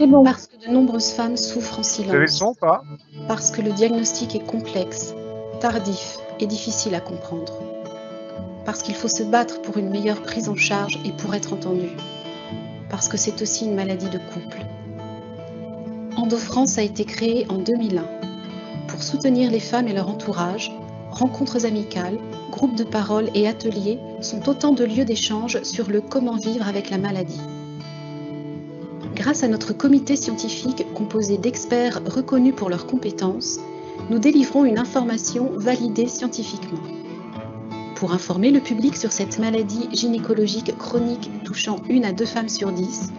C'est bon. Parce que de nombreuses femmes souffrent en Vous avez le silence. son ou pas? Parce que le diagnostic est complexe, tardif et difficile à comprendre. Parce qu'il faut se battre pour une meilleure prise en charge et pour être entendu. Parce que c'est aussi une maladie de couple. EndoFrance a été créée en 2001 pour soutenir les femmes et leur entourage. Rencontres amicales, groupes de parole et ateliers sont autant de lieux d'échange sur le comment vivre avec la maladie. Grâce à notre comité scientifique composé d'experts reconnus pour leurs compétences, nous délivrons une information validée scientifiquement. Pour informer le public sur cette maladie gynécologique chronique touchant 1 à 2 femmes sur 10,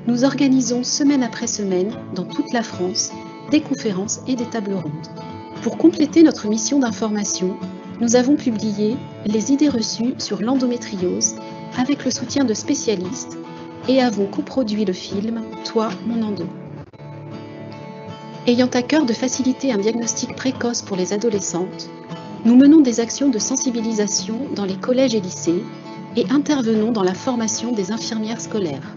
nous organisons semaine après semaine, dans toute la France, des conférences et des tables rondes. Pour compléter notre mission d'information, nous avons publié les idées reçues sur l'endométriose avec le soutien de spécialistes et avons coproduit le film « Toi, mon endo ». Ayant à cœur de faciliter un diagnostic précoce pour les adolescentes, nous menons des actions de sensibilisation dans les collèges et lycées et intervenons dans la formation des infirmières scolaires.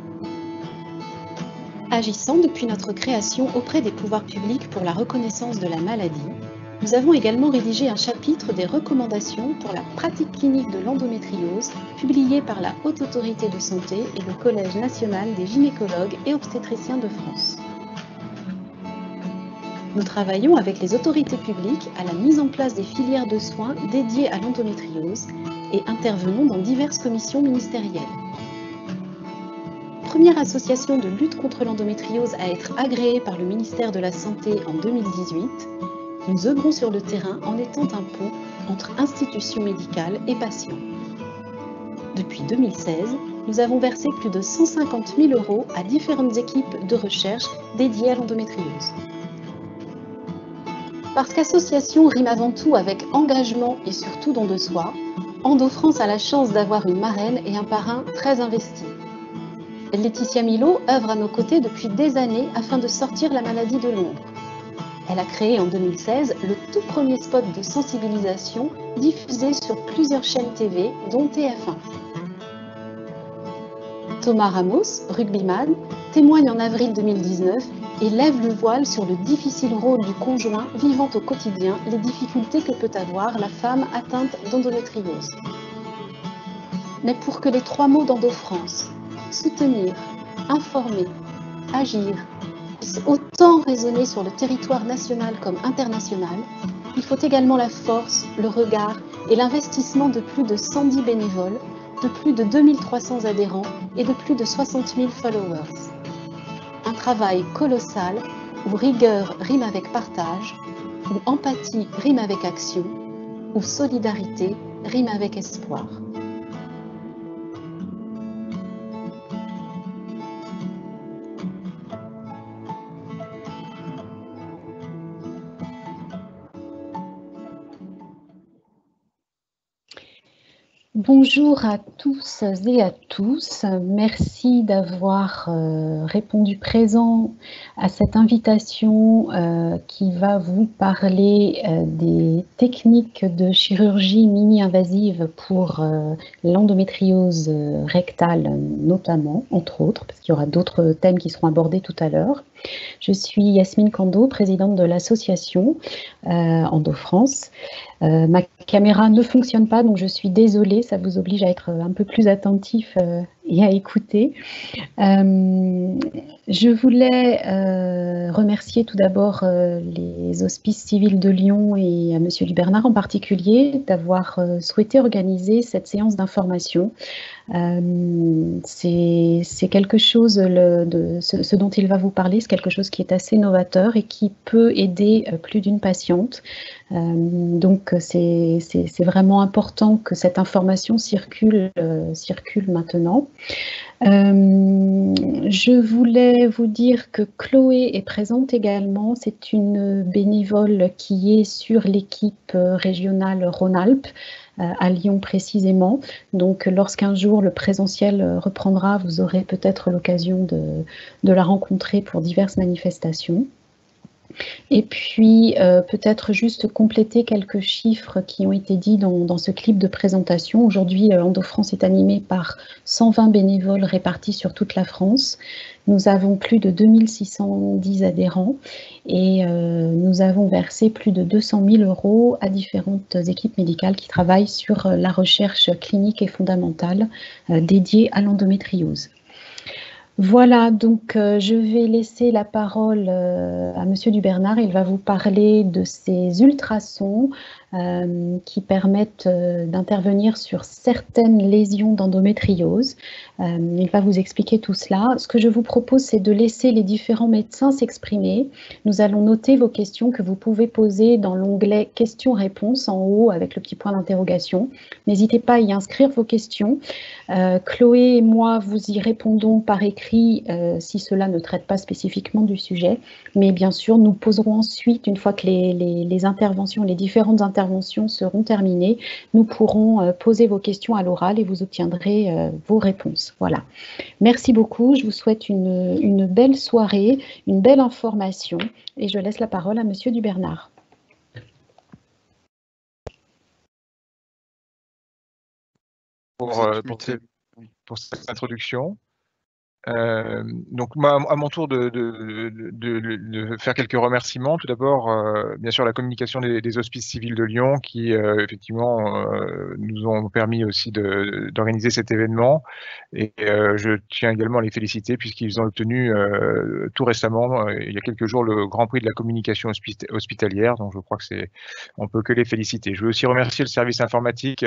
Agissant depuis notre création auprès des pouvoirs publics pour la reconnaissance de la maladie, nous avons également rédigé un chapitre des recommandations pour la pratique clinique de l'endométriose, publié par la Haute Autorité de Santé et le Collège national des gynécologues et obstétriciens de France. Nous travaillons avec les autorités publiques à la mise en place des filières de soins dédiées à l'endométriose et intervenons dans diverses commissions ministérielles. Première association de lutte contre l'endométriose à être agréée par le ministère de la Santé en 2018, nous œuvrons sur le terrain en étant un pont entre institutions médicales et patients. Depuis 2016, nous avons versé plus de 150 000 € à différentes équipes de recherche dédiées à l'endométriose. Parce qu'association rime avant tout avec engagement et surtout don de soi, EndoFrance a la chance d'avoir une marraine et un parrain très investis. Laetitia Milot œuvre à nos côtés depuis des années afin de sortir la maladie de l'ombre. Elle a créé en 2016 le tout premier spot de sensibilisation diffusé sur plusieurs chaînes TV, dont TF1. Thomas Ramos, rugbyman, témoigne en avril 2019 et lève le voile sur le difficile rôle du conjoint vivant au quotidien les difficultés que peut avoir la femme atteinte d'endométriose. Mais pour que les 3 mots d'EndoFrance, soutenir, informer, agir, puissent autant résonner sur le territoire national comme international, il faut également la force, le regard et l'investissement de plus de 110 bénévoles, de plus de 2300 adhérents et de plus de 60 000 followers. Un travail colossal où rigueur rime avec partage, où empathie rime avec action, où solidarité rime avec espoir. Bonjour à tous et à tous. Merci d'avoir répondu présent à cette invitation qui va vous parler des techniques de chirurgie mini-invasive pour l'endométriose rectale notamment, entre autres, parce qu'il y aura d'autres thèmes qui seront abordés tout à l'heure. Je suis Yasmine Kando, présidente de l'association EndoFrance. Ma caméra ne fonctionne pas, donc je suis désolée, ça vous oblige à être un peu plus attentif et à écouter. Je voulais remercier tout d'abord les Hospices civils de Lyon et à Monsieur Bernard en particulier d'avoir souhaité organiser cette séance d'information. C'est quelque chose, ce dont il va vous parler, c'est quelque chose qui est assez novateur et qui peut aider plus d'une patiente. Donc c'est vraiment important que cette information circule maintenant. Je voulais vous dire que Chloé est présente également. C'est une bénévole qui est sur l'équipe régionale Rhône-Alpes, à Lyon précisément. Donc lorsqu'un jour le présentiel reprendra, vous aurez peut-être l'occasion de la rencontrer pour diverses manifestations. Et puis, peut-être juste compléter quelques chiffres qui ont été dits dans ce clip de présentation. Aujourd'hui, EndoFrance est animé par 120 bénévoles répartis sur toute la France. Nous avons plus de 2610 adhérents et nous avons versé plus de 200 000 € à différentes équipes médicales qui travaillent sur la recherche clinique et fondamentale dédiée à l'endométriose. Voilà, donc je vais laisser la parole à Monsieur Dubernard. Il va vous parler de ces ultrasons qui permettent d'intervenir sur certaines lésions d'endométriose. Il va vous expliquer tout cela. Ce que je vous propose, c'est de laisser les différents médecins s'exprimer. Nous allons noter vos questions que vous pouvez poser dans l'onglet questions-réponses en haut avec le petit point d'interrogation. N'hésitez pas à y inscrire vos questions. Chloé et moi vous y répondons par écrit si cela ne traite pas spécifiquement du sujet, mais bien sûr nous poserons ensuite, une fois que les interventions, les différentes interventions seront terminées, nous pourrons poser vos questions à l'oral et vous obtiendrez vos réponses. Voilà. Merci beaucoup, je vous souhaite une belle soirée, une belle information et je laisse la parole à Monsieur Dubernard. Pour cette introduction. Donc moi, à mon tour de faire quelques remerciements. Tout d'abord, bien sûr, la communication des hospices civils de Lyon qui effectivement nous ont permis aussi d'organiser cet événement. Et je tiens également à les féliciter puisqu'ils ont obtenu tout récemment, il y a quelques jours, le Grand Prix de la communication hospitalière. Donc je crois que on peut que les féliciter. Je veux aussi remercier le service informatique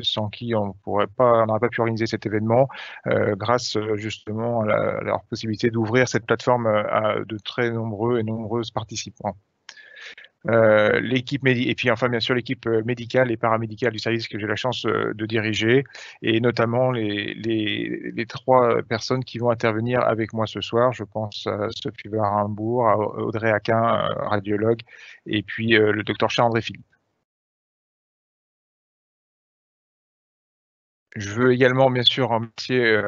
sans qui on n'aurait pas pu organiser cet événement grâce justement à leur possibilité d'ouvrir cette plateforme à de très nombreuses participants. L'équipe et puis enfin bien sûr l'équipe médicale et paramédicale du service que j'ai la chance de diriger, et notamment les 3 personnes qui vont intervenir avec moi ce soir. Je pense à Sophie Barambourg, à Audrey Aquin, radiologue, et puis le docteur Charles-André Philippe. Je veux également, bien sûr, remercier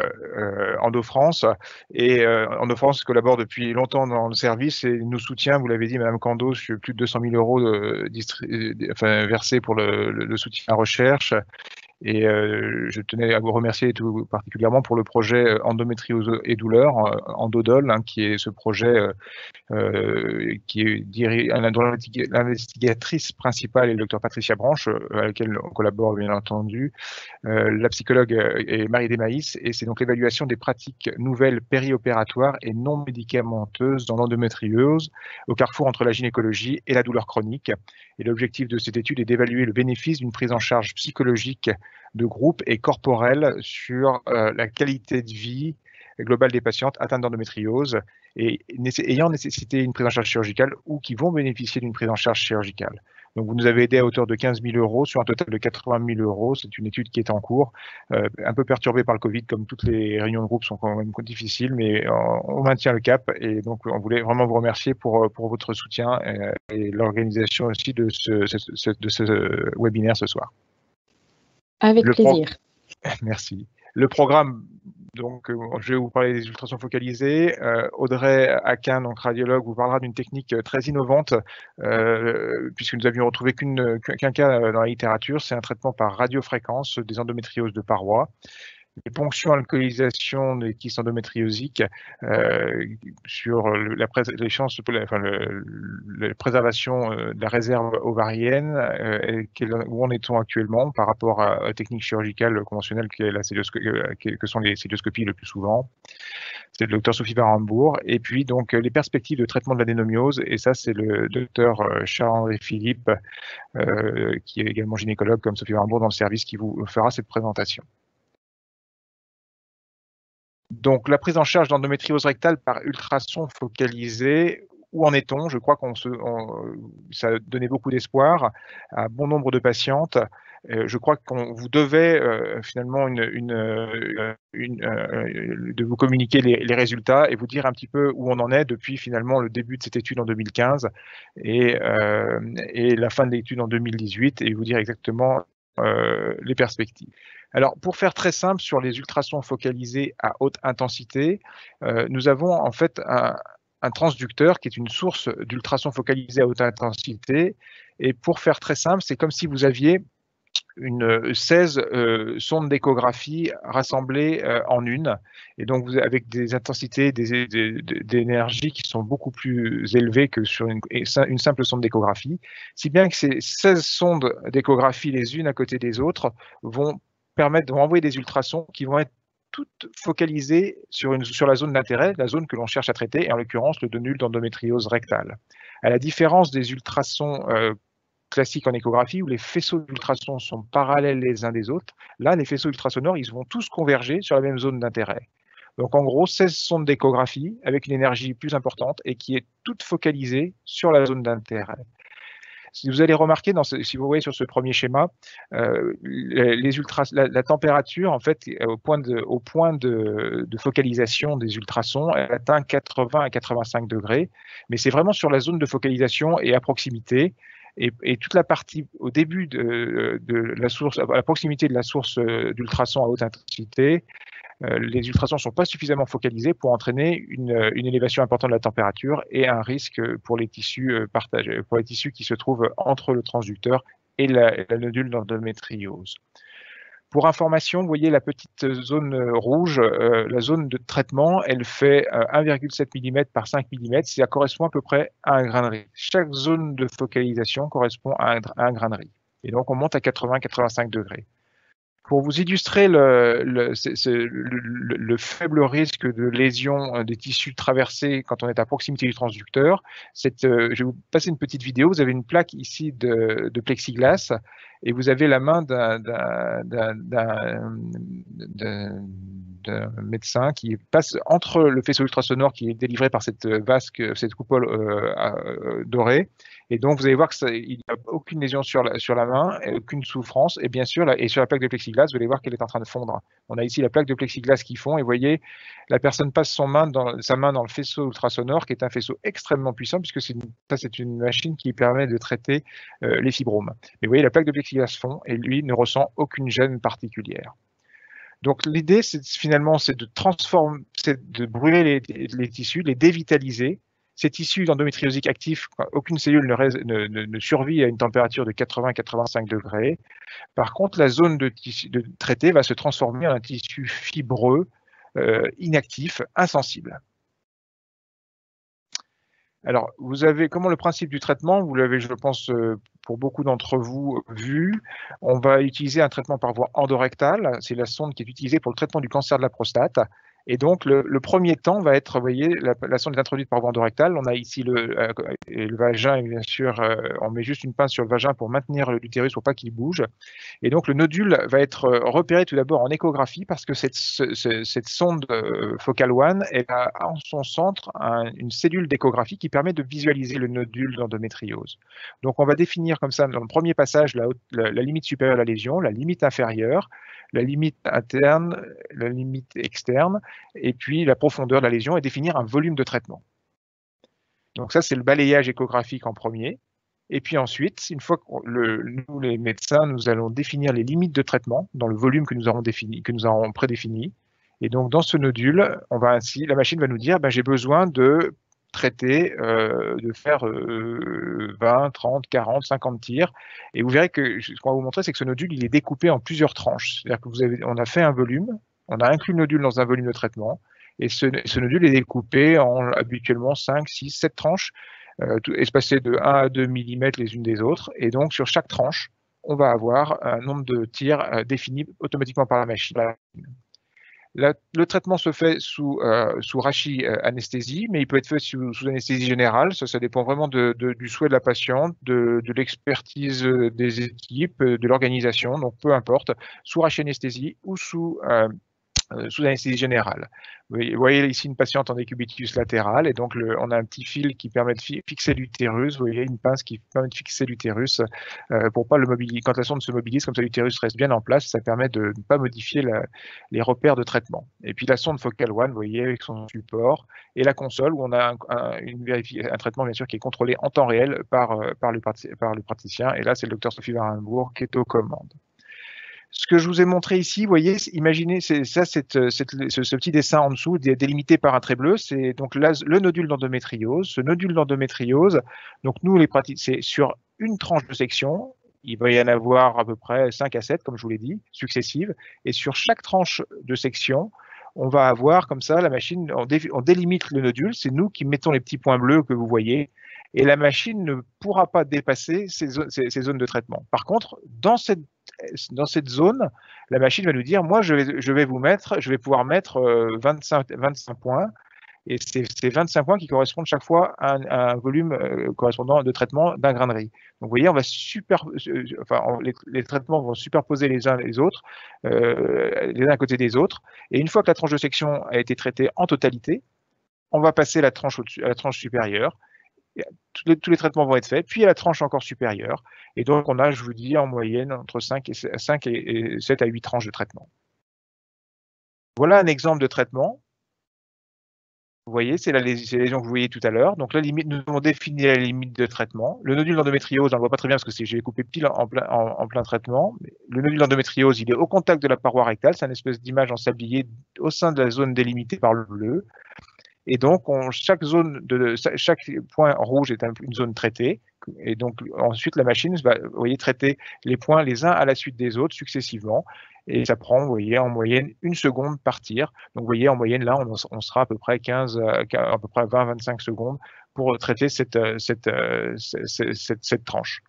EndoFrance. Et EndoFrance collabore depuis longtemps dans le service et nous soutient, vous l'avez dit, Madame Cando, sur plus de 200 000 € versés pour le soutien à la recherche. Et je tenais à vous remercier tout particulièrement pour le projet Endométriose et douleur, Endodol, qui est ce projet qui est dont l'investigatrice principale est le docteur Patricia Branche, à laquelle on collabore bien entendu. La psychologue est Marie Desmaïs, et c'est donc l'évaluation des pratiques nouvelles périopératoires et non médicamenteuses dans l'endométriose, au carrefour entre la gynécologie et la douleur chronique. Et l'objectif de cette étude est d'évaluer le bénéfice d'une prise en charge psychologique de groupe et corporelle sur la qualité de vie globale des patientes atteintes d'endométriose et ayant nécessité une prise en charge chirurgicale ou qui vont bénéficier d'une prise en charge chirurgicale. Donc vous nous avez aidé à hauteur de 15 000 € sur un total de 80 000 €. C'est une étude qui est en cours, un peu perturbée par le Covid, comme toutes les réunions de groupe sont quand même difficiles, mais on maintient le cap. Et donc on voulait vraiment vous remercier pour votre soutien et l'organisation aussi de ce webinaire ce soir. Avec plaisir. Merci. Le programme, donc je vais vous parler des ultrasons focalisés. Audrey Aquin, donc radiologue, vous parlera d'une technique très innovante, puisque nous avions retrouvé qu'un cas dans la littérature. C'est un traitement par radiofréquence des endométrioses de paroi. Les ponctions alcoolisation des kystes endométriosiques sur la préservation de la réserve ovarienne, où en est-on actuellement par rapport à la technique chirurgicale conventionnelle que sont les célioscopies le plus souvent. C'est le docteur Sophie Barambourg. Et puis donc les perspectives de traitement de l'adénomiose, et ça c'est le docteur Charles-André Philippe, qui est également gynécologue comme Sophie Barambourg dans le service, qui vous fera cette présentation. Donc, la prise en charge d'endométriose rectale par ultrason focalisé, où en est-on? Je crois ça a donné beaucoup d'espoir à bon nombre de patientes. Je crois qu'on vous devait finalement de vous communiquer les résultats et vous dire un petit peu où on en est depuis finalement le début de cette étude en 2015 et la fin de l'étude en 2018, et vous dire exactement les perspectives. Alors, pour faire très simple sur les ultrasons focalisés à haute intensité, nous avons en fait un transducteur qui est une source d'ultrasons focalisés à haute intensité. Et pour faire très simple, c'est comme si vous aviez 16 sondes d'échographie rassemblées en une, et donc vous, avec des intensités d'énergie qui sont beaucoup plus élevées que sur une simple sonde d'échographie, si bien que ces 16 sondes d'échographie les unes à côté des autres vont permettre d'envoyer des ultrasons qui vont être toutes focalisées sur la zone d'intérêt, la zone que l'on cherche à traiter, et en l'occurrence le nodule d'endométriose rectale. À la différence des ultrasons classiques en échographie où les faisceaux d'ultrasons sont parallèles les uns des autres, là les faisceaux ultrasonores ils vont tous converger sur la même zone d'intérêt. Donc en gros 16 sondes d'échographie avec une énergie plus importante et qui est toute focalisée sur la zone d'intérêt. Si vous allez remarquer, si vous voyez sur ce premier schéma, la température, en fait, au point de focalisation des ultrasons, elle atteint 80 à 85 degrés, mais c'est vraiment sur la zone de focalisation et à proximité. Et toute la partie au début de la source, à la proximité de la source d'ultrasons à haute intensité, les ultrasons ne sont pas suffisamment focalisés pour entraîner une élévation importante de la température et un risque pour les tissus partagés, pour les tissus qui se trouvent entre le transducteur et la nodule d'endométriose. Pour information, vous voyez la petite zone rouge, la zone de traitement, elle fait 1,7 mm par 5 mm, ça correspond à peu près à un grain de riz. Chaque zone de focalisation correspond à un grain de riz. Et donc on monte à 80-85 degrés. Pour vous illustrer le faible risque de lésion des tissus traversés quand on est à proximité du transducteur, je vais vous passer une petite vidéo. Vous avez une plaque ici de plexiglas et vous avez la main d'un médecin qui passe entre le faisceau ultrasonore qui est délivré par cette coupole dorée. Et donc, vous allez voir qu'il n'y a aucune lésion sur la main, aucune souffrance. Et bien sûr, et sur la plaque de plexiglas, vous allez voir qu'elle est en train de fondre. On a ici la plaque de plexiglas qui fond. Et vous voyez, la personne passe sa main dans le faisceau ultrasonore, qui est un faisceau extrêmement puissant, puisque c'est une machine qui permet de traiter les fibromes. Et vous voyez, la plaque de plexiglas fond, et lui ne ressent aucune gêne particulière. Donc l'idée, finalement, c'est de brûler les tissus, les dévitaliser. Ces tissus endométriosiques actifs, aucune cellule ne survit à une température de 80-85 degrés. Par contre, la zone de traité va se transformer en un tissu fibreux, inactif, insensible. Alors, vous avez comment le principe du traitement, vous l'avez, je pense, pour beaucoup d'entre vous vu. On va utiliser un traitement par voie endorectale. C'est la sonde qui est utilisée pour le traitement du cancer de la prostate. Et donc, le premier temps va être, vous voyez, la sonde est introduite par voie endorectale. On a ici le vagin, et bien sûr, on met juste une pince sur le vagin pour maintenir l'utérus pour pas qu'il bouge. Et donc, le nodule va être repéré tout d'abord en échographie parce que cette sonde Focal One, elle a en son centre une cellule d'échographie qui permet de visualiser le nodule d'endométriose. Donc, on va définir comme ça, dans le premier passage, la limite supérieure de la lésion, la limite inférieure, la limite interne, la limite externe, et puis la profondeur de la lésion et définir un volume de traitement. Donc ça, c'est le balayage échographique en premier. Et puis ensuite, une fois que nous, les médecins, nous allons définir les limites de traitement dans le volume que nous aurons prédéfini. Et donc, dans ce nodule, la machine va nous dire, j'ai besoin de traiter, de faire 20, 30, 40, 50 tirs. Et vous verrez que ce qu'on va vous montrer, c'est que ce nodule, il est découpé en plusieurs tranches. C'est-à-dire qu'on a fait un volume, on a inclus le nodule dans un volume de traitement, et ce nodule est découpé en habituellement 5, 6, 7 tranches, espacées de 1 à 2 mm les unes des autres. Et donc, sur chaque tranche, on va avoir un nombre de tirs défini automatiquement par la machine. Le traitement se fait sous rachi-anesthésie, mais il peut être fait sous anesthésie générale. Ça dépend vraiment du souhait de la patiente, de l'expertise des équipes, de l'organisation. Donc, peu importe, sous rachi-anesthésie ou sous anesthésie générale. Vous voyez ici une patiente en décubitus latéral, et donc on a un petit fil qui permet de fixer l'utérus. Vous voyez une pince qui permet de fixer l'utérus pour pas le mobiliser. Quand la sonde se mobilise, comme ça l'utérus reste bien en place, ça permet de ne pas modifier les repères de traitement. Et puis la sonde Focal One, vous voyez, avec son support, et la console où on a un traitement bien sûr qui est contrôlé en temps réel par le praticien. Et là, c'est le docteur Sophie Warenbourg qui est aux commandes. Ce que je vous ai montré ici, vous voyez, imaginez, ce petit dessin en dessous, délimité par un trait bleu, c'est donc là, le nodule d'endométriose. Ce nodule d'endométriose, donc nous, les pratiques, c'est sur une tranche de section, il va y en avoir à peu près 5 à 7, comme je vous l'ai dit, successives, et sur chaque tranche de section, on va avoir comme ça, la machine, on délimite le nodule, c'est nous qui mettons les petits points bleus que vous voyez, et la machine ne pourra pas dépasser ces zones de traitement. Par contre, dans cette zone, la machine va nous dire, moi, je vais pouvoir mettre 25 points, et c'est ces 25 points qui correspondent chaque fois à un volume correspondant de traitement d'un grain de riz. Donc, vous voyez, les traitements vont superposer les uns les autres, les uns à côté des autres, et une fois que la tranche de section a été traitée en totalité, on va passer à la tranche supérieure. Tous les traitements vont être faits, puis à la tranche encore supérieure. Et donc, on a, je vous dis, en moyenne, entre 5 et 7 à 8 tranches de traitement. Voilà un exemple de traitement. Vous voyez, c'est la lésion que vous voyez tout à l'heure. Donc, la limite, nous avons défini la limite de traitement. Le nodule d'endométriose, on ne le voit pas très bien parce que j'ai coupé pile en plein traitement. Le nodule d'endométriose, il est au contact de la paroi rectale. C'est une espèce d'image en sablier au sein de la zone délimitée par le bleu. Et donc, chaque point rouge est une zone traitée. Et donc, ensuite, la machine va, vous voyez, traiter les points les uns à la suite des autres successivement. Et ça prend, vous voyez, en moyenne 1 seconde par tir. Donc, vous voyez, en moyenne, là, on sera à peu près 20-25 secondes pour traiter cette tranche.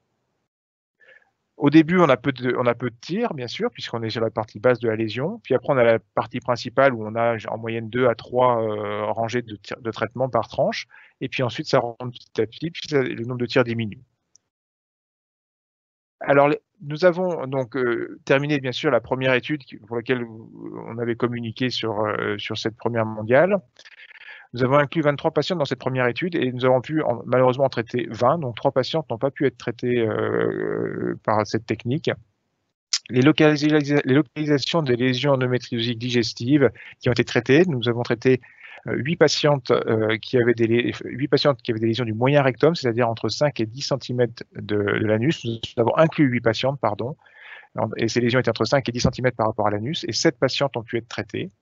Au début, on a peu de tirs, bien sûr, puisqu'on est sur la partie basse de la lésion. Puis après, on a la partie principale où on a en moyenne 2 à 3 rangées de traitement par tranche. Et puis ensuite, ça rentre petit à petit, puis le nombre de tirs diminue. Alors, nous avons donc terminé, bien sûr, la première étude pour laquelle on avait communiqué sur cette première mondiale. Nous avons inclus 23 patients dans cette première étude et nous avons pu malheureusement en traiter 20, donc 3 patients n'ont pas pu être traités par cette technique. Les localisations des lésions endométriosiques digestives qui ont été traitées, nous avons traité 8 patientes qui avaient des lésions du moyen rectum, c'est-à-dire entre 5 et 10 cm de l'anus. Nous avons inclus 8 patientes, pardon, et ces lésions étaient entre 5 et 10 cm par rapport à l'anus, et 7 patientes ont pu être traitées.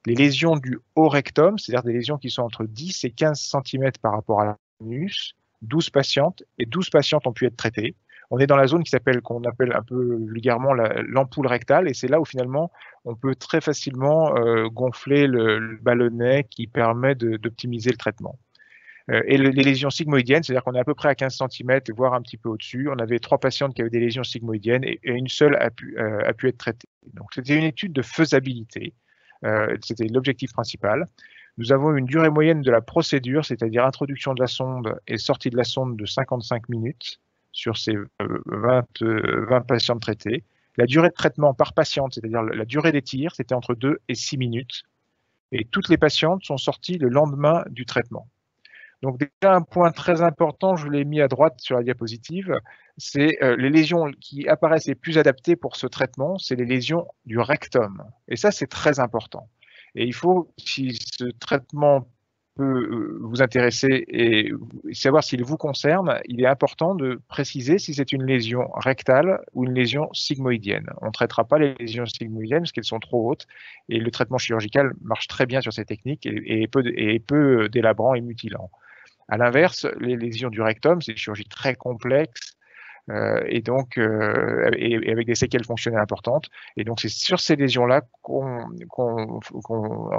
Les lésions du haut rectum, c'est-à-dire des lésions qui sont entre 10 et 15 cm par rapport à l'anus, 12 patientes, et 12 patientes ont pu être traitées. On est dans la zone qu'on appelle un peu vulgairement l'ampoule rectale, et c'est là où finalement on peut très facilement gonfler le ballonnet qui permet d'optimiser le traitement. Et les lésions sigmoïdiennes, c'est-à-dire qu'on est à peu près à 15 cm, voire un petit peu au-dessus. On avait 3 patientes qui avaient des lésions sigmoïdiennes et une seule a pu être traitée. Donc c'était une étude de faisabilité. C'était l'objectif principal. Nous avons une durée moyenne de la procédure, c'est-à-dire introduction de la sonde et sortie de la sonde de 55 minutes sur ces 20 patientes traitées. La durée de traitement par patiente, c'est-à-dire la durée des tirs, c'était entre 2 et 6 minutes. Et toutes les patientes sont sorties le lendemain du traitement. Donc déjà un point très important, je vous l'ai mis à droite sur la diapositive, c'est les lésions qui apparaissent les plus adaptées pour ce traitement, c'est les lésions du rectum. Et ça, c'est très important. Et il faut, si ce traitement peut vous intéresser et savoir s'il vous concerne, il est important de préciser si c'est une lésion rectale ou une lésion sigmoïdienne. On ne traitera pas les lésions sigmoïdiennes parce qu'elles sont trop hautes et le traitement chirurgical marche très bien sur ces techniques et est peu délabrant et mutilant. À l'inverse, les lésions du rectum, c'est une chirurgie très complexe et donc avec des séquelles fonctionnelles importantes. Et donc c'est sur ces lésions-là qu'on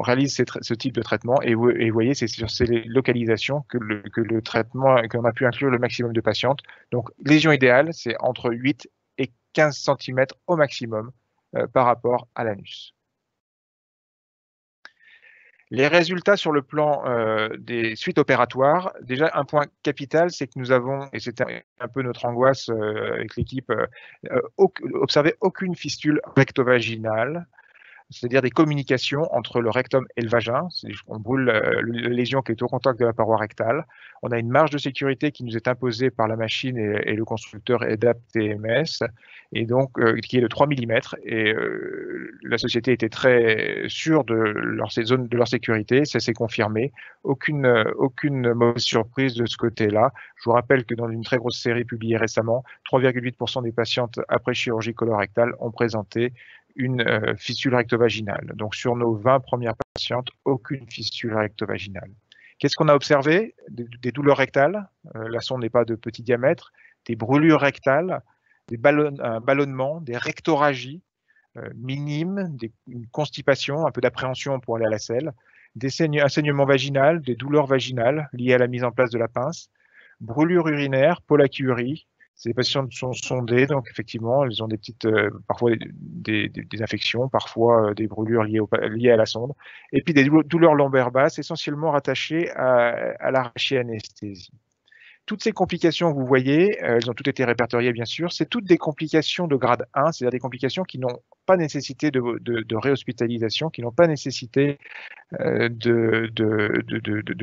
réalise ce type de traitement. Et vous voyez, c'est sur ces localisations que le traitement, qu'on a pu inclure le maximum de patientes. Donc lésion idéale, c'est entre 8 et 15 cm au maximum par rapport à l'anus. Les résultats sur le plan des suites opératoires, déjà un point capital, c'est que nous avons, et c'était un peu notre angoisse avec l'équipe, observé aucune fistule rectovaginale. c'est-à-dire des communications entre le rectum et le vagin. On brûle la lésion qui est au contact de la paroi rectale. On a une marge de sécurité qui nous est imposée par la machine et le constructeur EDAP TMS, et donc qui est de 3 mm. Et la société était très sûre de leur sécurité, ça s'est confirmé. Aucune mauvaise surprise de ce côté-là. Je vous rappelle que dans une très grosse série publiée récemment, 3,8% des patientes après chirurgie colorectale ont présenté une fistule rectovaginale. Donc sur nos 20 premières patientes, aucune fistule rectovaginale. Qu'est-ce qu'on a observé? Des douleurs rectales, la sonde n'est pas de petit diamètre, des brûlures rectales, un ballonnement, des rectoragies minimes, une constipation, un peu d'appréhension pour aller à la selle, un saignement vaginal, des douleurs vaginales liées à la mise en place de la pince, brûlures urinaires, pollakiurie. Ces patientes sont sondées, donc effectivement, elles ont des petites, parfois des infections, parfois des brûlures liées à la sonde, et puis des douleurs lombaires basses, essentiellement rattachées à l'arraché-anesthésie. Toutes ces complications que vous voyez, elles ont toutes été répertoriées bien sûr, c'est toutes des complications de grade 1, c'est-à-dire des complications qui n'ont pas nécessité de réhospitalisation, qui n'ont pas nécessité de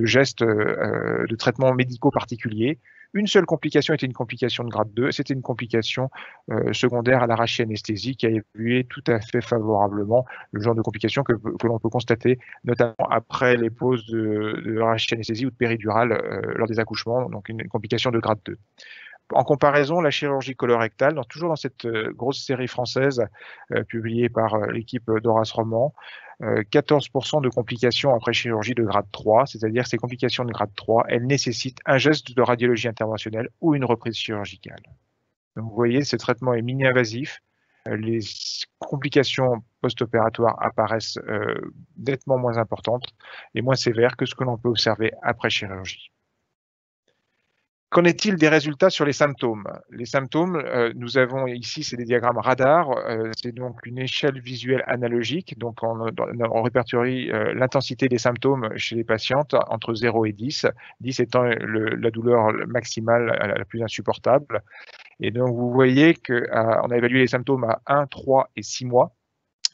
gestes de traitements médicaux particuliers. Une seule complication était une complication de grade 2, c'était une complication secondaire à l'arraché-anesthésie qui a évolué tout à fait favorablement, le genre de complication que l'on peut constater notamment après les pauses de l'arraché-anesthésie ou de péridurale lors des accouchements, donc une complication de grade 2. En comparaison, la chirurgie colorectale, toujours dans cette grosse série française publiée par l'équipe d'Horace Roman, 14% de complications après chirurgie de grade 3, c'est-à-dire ces complications de grade 3, elles nécessitent un geste de radiologie interventionnelle ou une reprise chirurgicale. Donc vous voyez, ce traitement est mini-invasif, les complications post-opératoires apparaissent nettement moins importantes et moins sévères que ce que l'on peut observer après chirurgie. Qu'en est-il des résultats sur les symptômes? Les symptômes, nous avons ici, c'est des diagrammes radar, c'est donc une échelle visuelle analogique, donc on répertorie l'intensité des symptômes chez les patientes entre 0 et 10, 10 étant la douleur maximale la plus insupportable. Et donc vous voyez qu'on a évalué les symptômes à 1, 3 et 6 mois.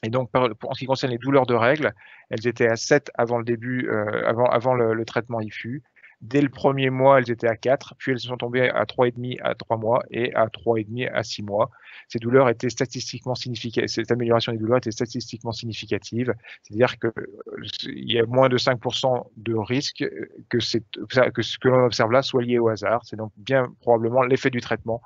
Et donc, en ce qui concerne les douleurs de règles, elles étaient à 7 avant le début, avant le traitement IFU. Dès le premier mois, elles étaient à 4, puis elles sont tombées à 3,5 à 3 mois et à 3,5 à 6 mois. Ces douleurs étaient statistiquement significatives, cette amélioration des douleurs était statistiquement significative, c'est-à-dire qu'il y a moins de 5% de risque que ce que l'on observe là soit lié au hasard. C'est donc bien probablement l'effet du traitement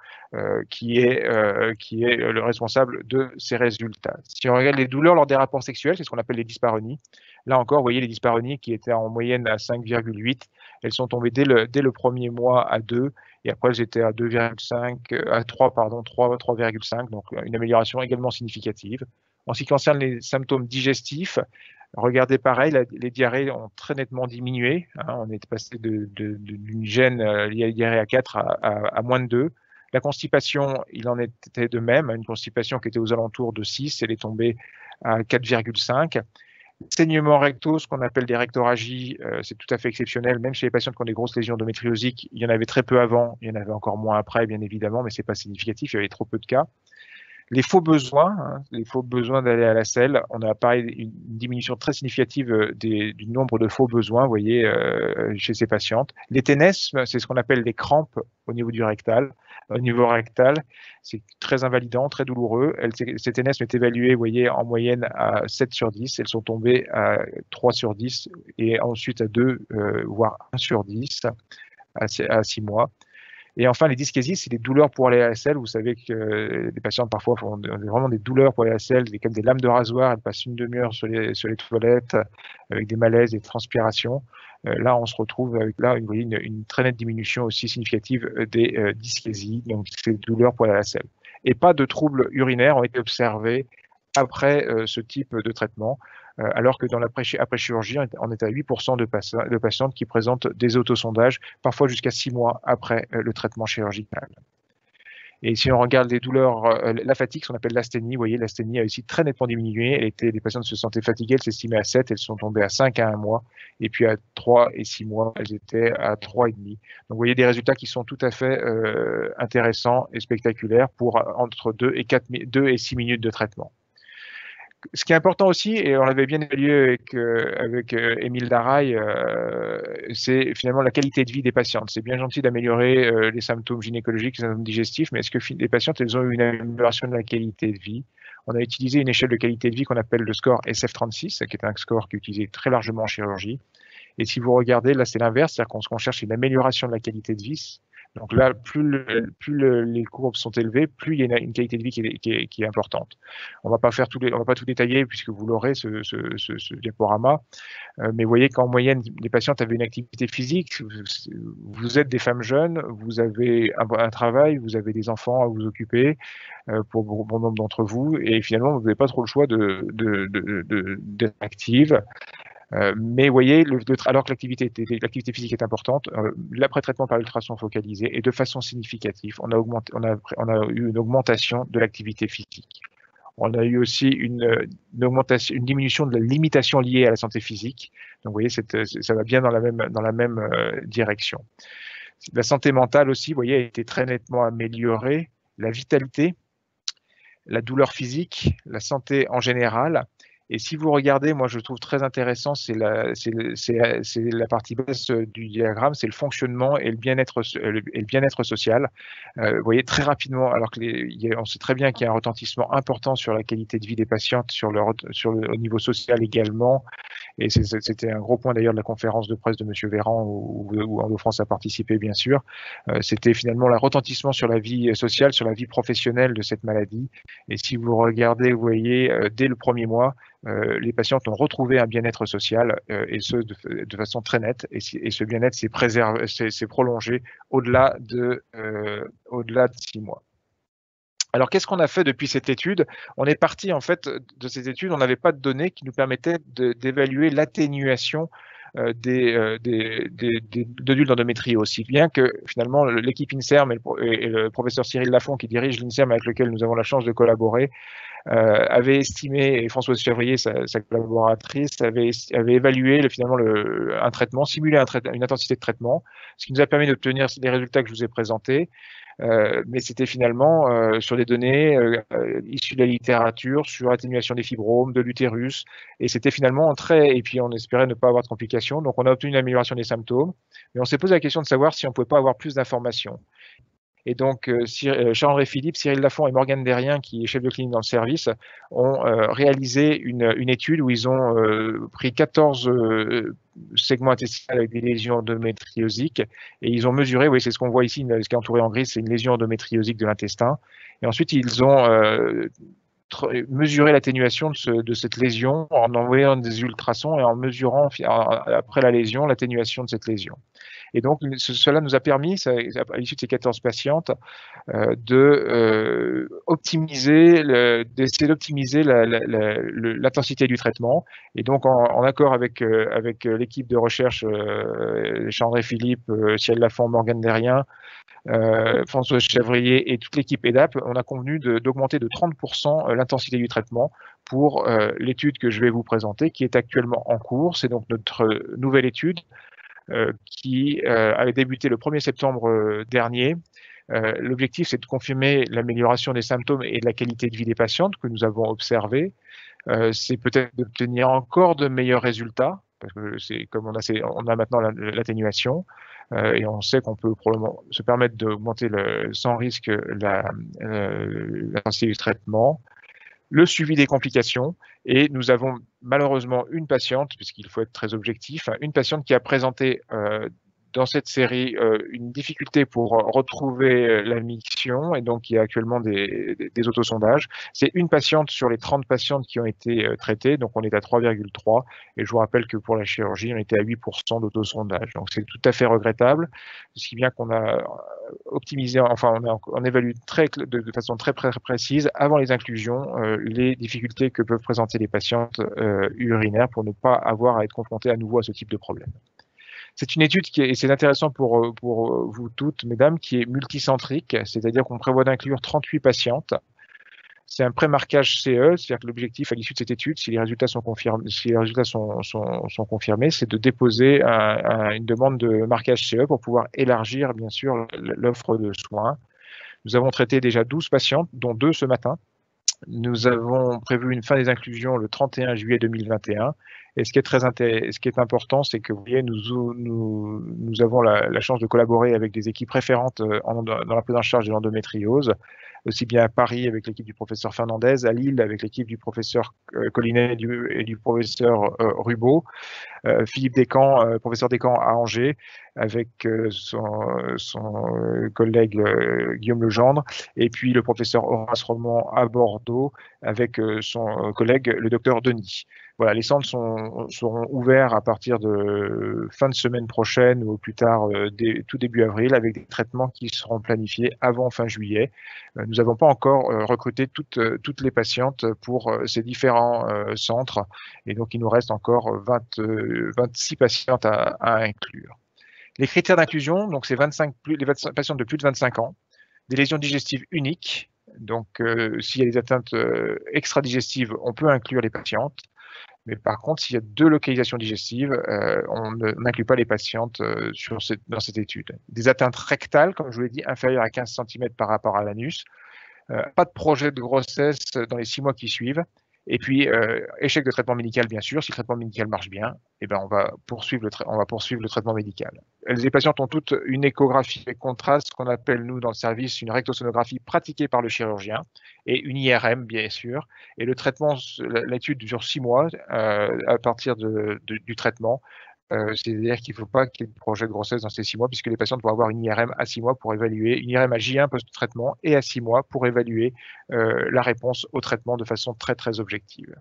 qui est le responsable de ces résultats. Si on regarde les douleurs lors des rapports sexuels, c'est ce qu'on appelle les dyspareunies. Là encore, vous voyez les dyspareunies qui étaient en moyenne à 5,8, elles sont tombées dès le premier mois à 2, et après elles étaient à 2,5, à 3, pardon, 3,5, donc une amélioration également significative. En ce qui concerne les symptômes digestifs, regardez pareil, les diarrhées ont très nettement diminué, hein, on est passé d'une gêne liée à la diarrhée à 4 à moins de 2. La constipation, il en était de même, une constipation qui était aux alentours de 6, elle est tombée à 4,5. Saignements rectaux, ce qu'on appelle des rectoragies, c'est tout à fait exceptionnel, même chez les patients qui ont des grosses lésions endométriosiques, il y en avait très peu avant, il y en avait encore moins après, bien évidemment, mais ce n'est pas significatif, il y avait trop peu de cas. Les faux besoins, les faux besoins d'aller à la selle, on a pareil une diminution très significative du nombre de faux besoins, vous voyez, chez ces patientes. Les ténesmes, c'est ce qu'on appelle les crampes au niveau du rectal. Au niveau rectal, c'est très invalidant, très douloureux. Ces ténesmes est évaluées, vous voyez, en moyenne à 7 sur 10. Elles sont tombées à 3 sur 10 et ensuite à 2, voire 1 sur 10 à 6 mois. Et enfin, les dyskésies, c'est des douleurs pour aller à la selle. Vous savez que les patients parfois font vraiment des douleurs pour aller à la selle, comme des lames de rasoir, elles passent une demi-heure sur les toilettes avec des malaises, des transpirations. Là, on se retrouve avec une très nette diminution aussi significative des dyskésies, donc ces douleurs pour aller à la selle. Et pas de troubles urinaires ont été observés après ce type de traitement, alors que dans l'après-chirurgie, on est à 8% de patientes qui présentent des autosondages, parfois jusqu'à 6 mois après le traitement chirurgical. Et si on regarde les douleurs, la fatigue, ce qu'on appelle l'asthénie, vous voyez, l'asthénie a aussi très nettement diminué. Les patientes se sentaient fatiguées, elles s'estimaient à 7, elles sont tombées à 5 à 1 mois, et puis à 3 et 6 mois, elles étaient à 3,5. Donc vous voyez des résultats qui sont tout à fait intéressants et spectaculaires pour entre 2 et 6 minutes de traitement. Ce qui est important aussi, et on l'avait bien évalué avec Émile Daraille, c'est finalement la qualité de vie des patientes. C'est bien gentil d'améliorer les symptômes gynécologiques, les symptômes digestifs, mais est-ce que les patientes, elles ont eu une amélioration de la qualité de vie? On a utilisé une échelle de qualité de vie qu'on appelle le score SF36, qui est un score qui est utilisé très largement en chirurgie. Et si vous regardez, là, c'est l'inverse, c'est-à-dire qu'on cherche une amélioration de la qualité de vie. Donc là, plus les courbes sont élevées, plus il y a une qualité de vie qui est importante. On va pas tout détailler puisque vous l'aurez ce diaporama, mais vous voyez qu'en moyenne, les patientes avaient une activité physique. Vous êtes des femmes jeunes, vous avez un travail, vous avez des enfants à vous occuper pour bon nombre d'entre vous, et finalement, vous n'avez pas trop le choix d'être active. Mais vous voyez, alors que l'activité physique est importante, l'après-traitement par ultrason focalisé et de façon significative, on a eu une augmentation de l'activité physique. On a eu aussi une diminution de la limitation liée à la santé physique. Donc, vous voyez, ça va bien dans la même direction. La santé mentale aussi, vous voyez, a été très nettement améliorée. La vitalité, la douleur physique, la santé en général. Et si vous regardez, moi je trouve très intéressant, c'est la partie basse du diagramme, c'est le fonctionnement et le bien-être social. Vous voyez très rapidement, alors que on sait très bien qu'il y a un retentissement important sur la qualité de vie des patientes, au niveau social également. Et c'était un gros point d'ailleurs de la conférence de presse de M. Véran, où Endo-France a participé bien sûr. C'était finalement le retentissement sur la vie sociale, sur la vie professionnelle de cette maladie. Et si vous regardez, vous voyez, dès le premier mois, les patientes ont retrouvé un bien-être social, et ce de façon très nette. Et ce bien-être s'est prolongé au-delà de 6 mois. Alors, qu'est-ce qu'on a fait depuis cette étude? On est parti, en fait, de cette étude, on n'avait pas de données qui nous permettaient d'évaluer l'atténuation des nodules d'endométriose, aussi bien que finalement l'équipe INSERM et le professeur Cyril Lafont, qui dirige l'INSERM avec lequel nous avons la chance de collaborer, avait estimé, et Françoise Chevrier, sa collaboratrice, avait évalué finalement un traitement, simulé une intensité de traitement, ce qui nous a permis d'obtenir les résultats que je vous ai présentés. Mais c'était finalement sur des données issues de la littérature, sur l'atténuation des fibromes, de l'utérus, et c'était finalement et puis on espérait ne pas avoir de complications, donc on a obtenu une amélioration des symptômes, mais on s'est posé la question de savoir si on ne pouvait pas avoir plus d'informations. Et donc, Charles-André Philippe, Cyril Lafont et Morgane Derrien, qui est chef de clinique dans le service, ont réalisé une étude où ils ont pris 14 segments intestinaux avec des lésions endométriosiques, et ils ont mesuré, vous voyez, c'est ce qu'on voit ici, ce qui est entouré en gris, c'est une lésion endométriosique de l'intestin. Et ensuite, ils ont mesuré l'atténuation de cette lésion en envoyant des ultrasons et en mesurant après la lésion l'atténuation de cette lésion. Et donc, cela nous a permis, à l'issue de ces 14 patientes, d'essayer d'optimiser l'intensité du traitement. Et donc, en accord avec l'équipe de recherche, Charles-André Philippe, Cyril Lafont, Morgane Derrien, François Chevrier et toute l'équipe EDAP, on a convenu d'augmenter de 30% l'intensité du traitement pour l'étude que je vais vous présenter, qui est actuellement en cours. C'est donc notre nouvelle étude qui avait débuté le 1er septembre dernier. L'objectif, c'est de confirmer l'amélioration des symptômes et de la qualité de vie des patientes que nous avons observées. C'est peut-être d'obtenir encore de meilleurs résultats, parce que c'est comme on a maintenant l'atténuation, et on sait qu'on peut probablement se permettre d'augmenter sans risque l'intensité du traitement, le suivi des complications, et nous avons malheureusement une patiente, puisqu'il faut être très objectif, une patiente qui a présenté dans cette série une difficulté pour retrouver la miction, et donc il y a actuellement des autosondages. C'est une patiente sur les 30 patientes qui ont été traitées, donc on est à 3,3, et je vous rappelle que pour la chirurgie, on était à 8% d'autosondage. Donc c'est tout à fait regrettable, ce qui vient qu'on a optimisé, enfin on évalue de façon très précise, avant les inclusions, les difficultés que peuvent présenter les patientes urinaires pour ne pas avoir à être confrontées à nouveau à ce type de problème. C'est une étude et c'est intéressant pour vous toutes, mesdames, qui est multicentrique, c'est-à-dire qu'on prévoit d'inclure 38 patientes. C'est un pré-marquage CE, c'est-à-dire que l'objectif à l'issue de cette étude, si les résultats sont confirmés, c'est de déposer une demande de marquage CE pour pouvoir élargir, bien sûr, l'offre de soins. Nous avons traité déjà 12 patientes, dont 2 ce matin. Nous avons prévu une fin des inclusions le 31 juillet 2021. Et ce qui est important, c'est que vous voyez, nous avons la chance de collaborer avec des équipes référentes dans la prise en charge de l'endométriose, aussi bien à Paris avec l'équipe du professeur Fernandez, à Lille avec l'équipe du professeur Collinet et du professeur Rubaud, Philippe Descamps, professeur Descamps à Angers, avec son collègue Guillaume Legendre, et puis le professeur Horace Roman à Bordeaux, avec son collègue le docteur Denis. Voilà, les centres seront ouverts à partir de fin de semaine prochaine ou au plus tard tout début avril, avec des traitements qui seront planifiés avant fin juillet. Nous n'avons pas encore recruté toutes les patientes pour ces différents centres, et donc il nous reste encore 26 patientes à inclure. Les critères d'inclusion, donc c'est les patientes de plus de 25 ans, des lésions digestives uniques, donc s'il y a des atteintes extra-digestives, on peut inclure les patientes. Mais par contre, s'il y a 2 localisations digestives, on n'inclut pas les patientes dans cette étude. Des atteintes rectales, comme je vous l'ai dit, inférieures à 15 cm par rapport à l'anus. Pas de projet de grossesse dans les 6 mois qui suivent. Et puis, échec de traitement médical, bien sûr. Si le traitement médical marche bien, eh ben, on va poursuivre le traitement médical. Les patientes ont toutes une échographie avec contraste, qu'on appelle, nous, dans le service, une rectosonographie pratiquée par le chirurgien, et une IRM, bien sûr. Et le traitement, l'étude dure 6 mois à partir du traitement. C'est-à-dire qu'il ne faut pas qu'il y ait de projet de grossesse dans ces 6 mois, puisque les patientes vont avoir une IRM à 6 mois pour évaluer, une IRM à J1 post-traitement et à 6 mois pour évaluer la réponse au traitement de façon très, très objective.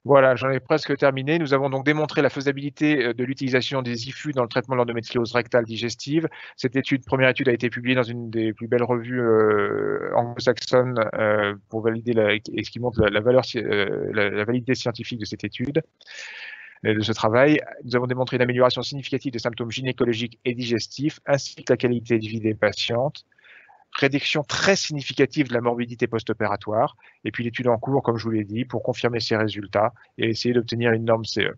Voilà, j'en ai presque terminé. Nous avons donc démontré la faisabilité de l'utilisation des IFU dans le traitement de l'endométriose rectale digestive. Cette première étude a été publiée dans une des plus belles revues anglo-saxonnes pour valider et ce qui montre la validité scientifique de cette étude. De ce travail, nous avons démontré une amélioration significative des symptômes gynécologiques et digestifs, ainsi que la qualité de vie des patientes, réduction très significative de la morbidité post-opératoire, et puis l'étude en cours, comme je vous l'ai dit, pour confirmer ces résultats et essayer d'obtenir une norme CE.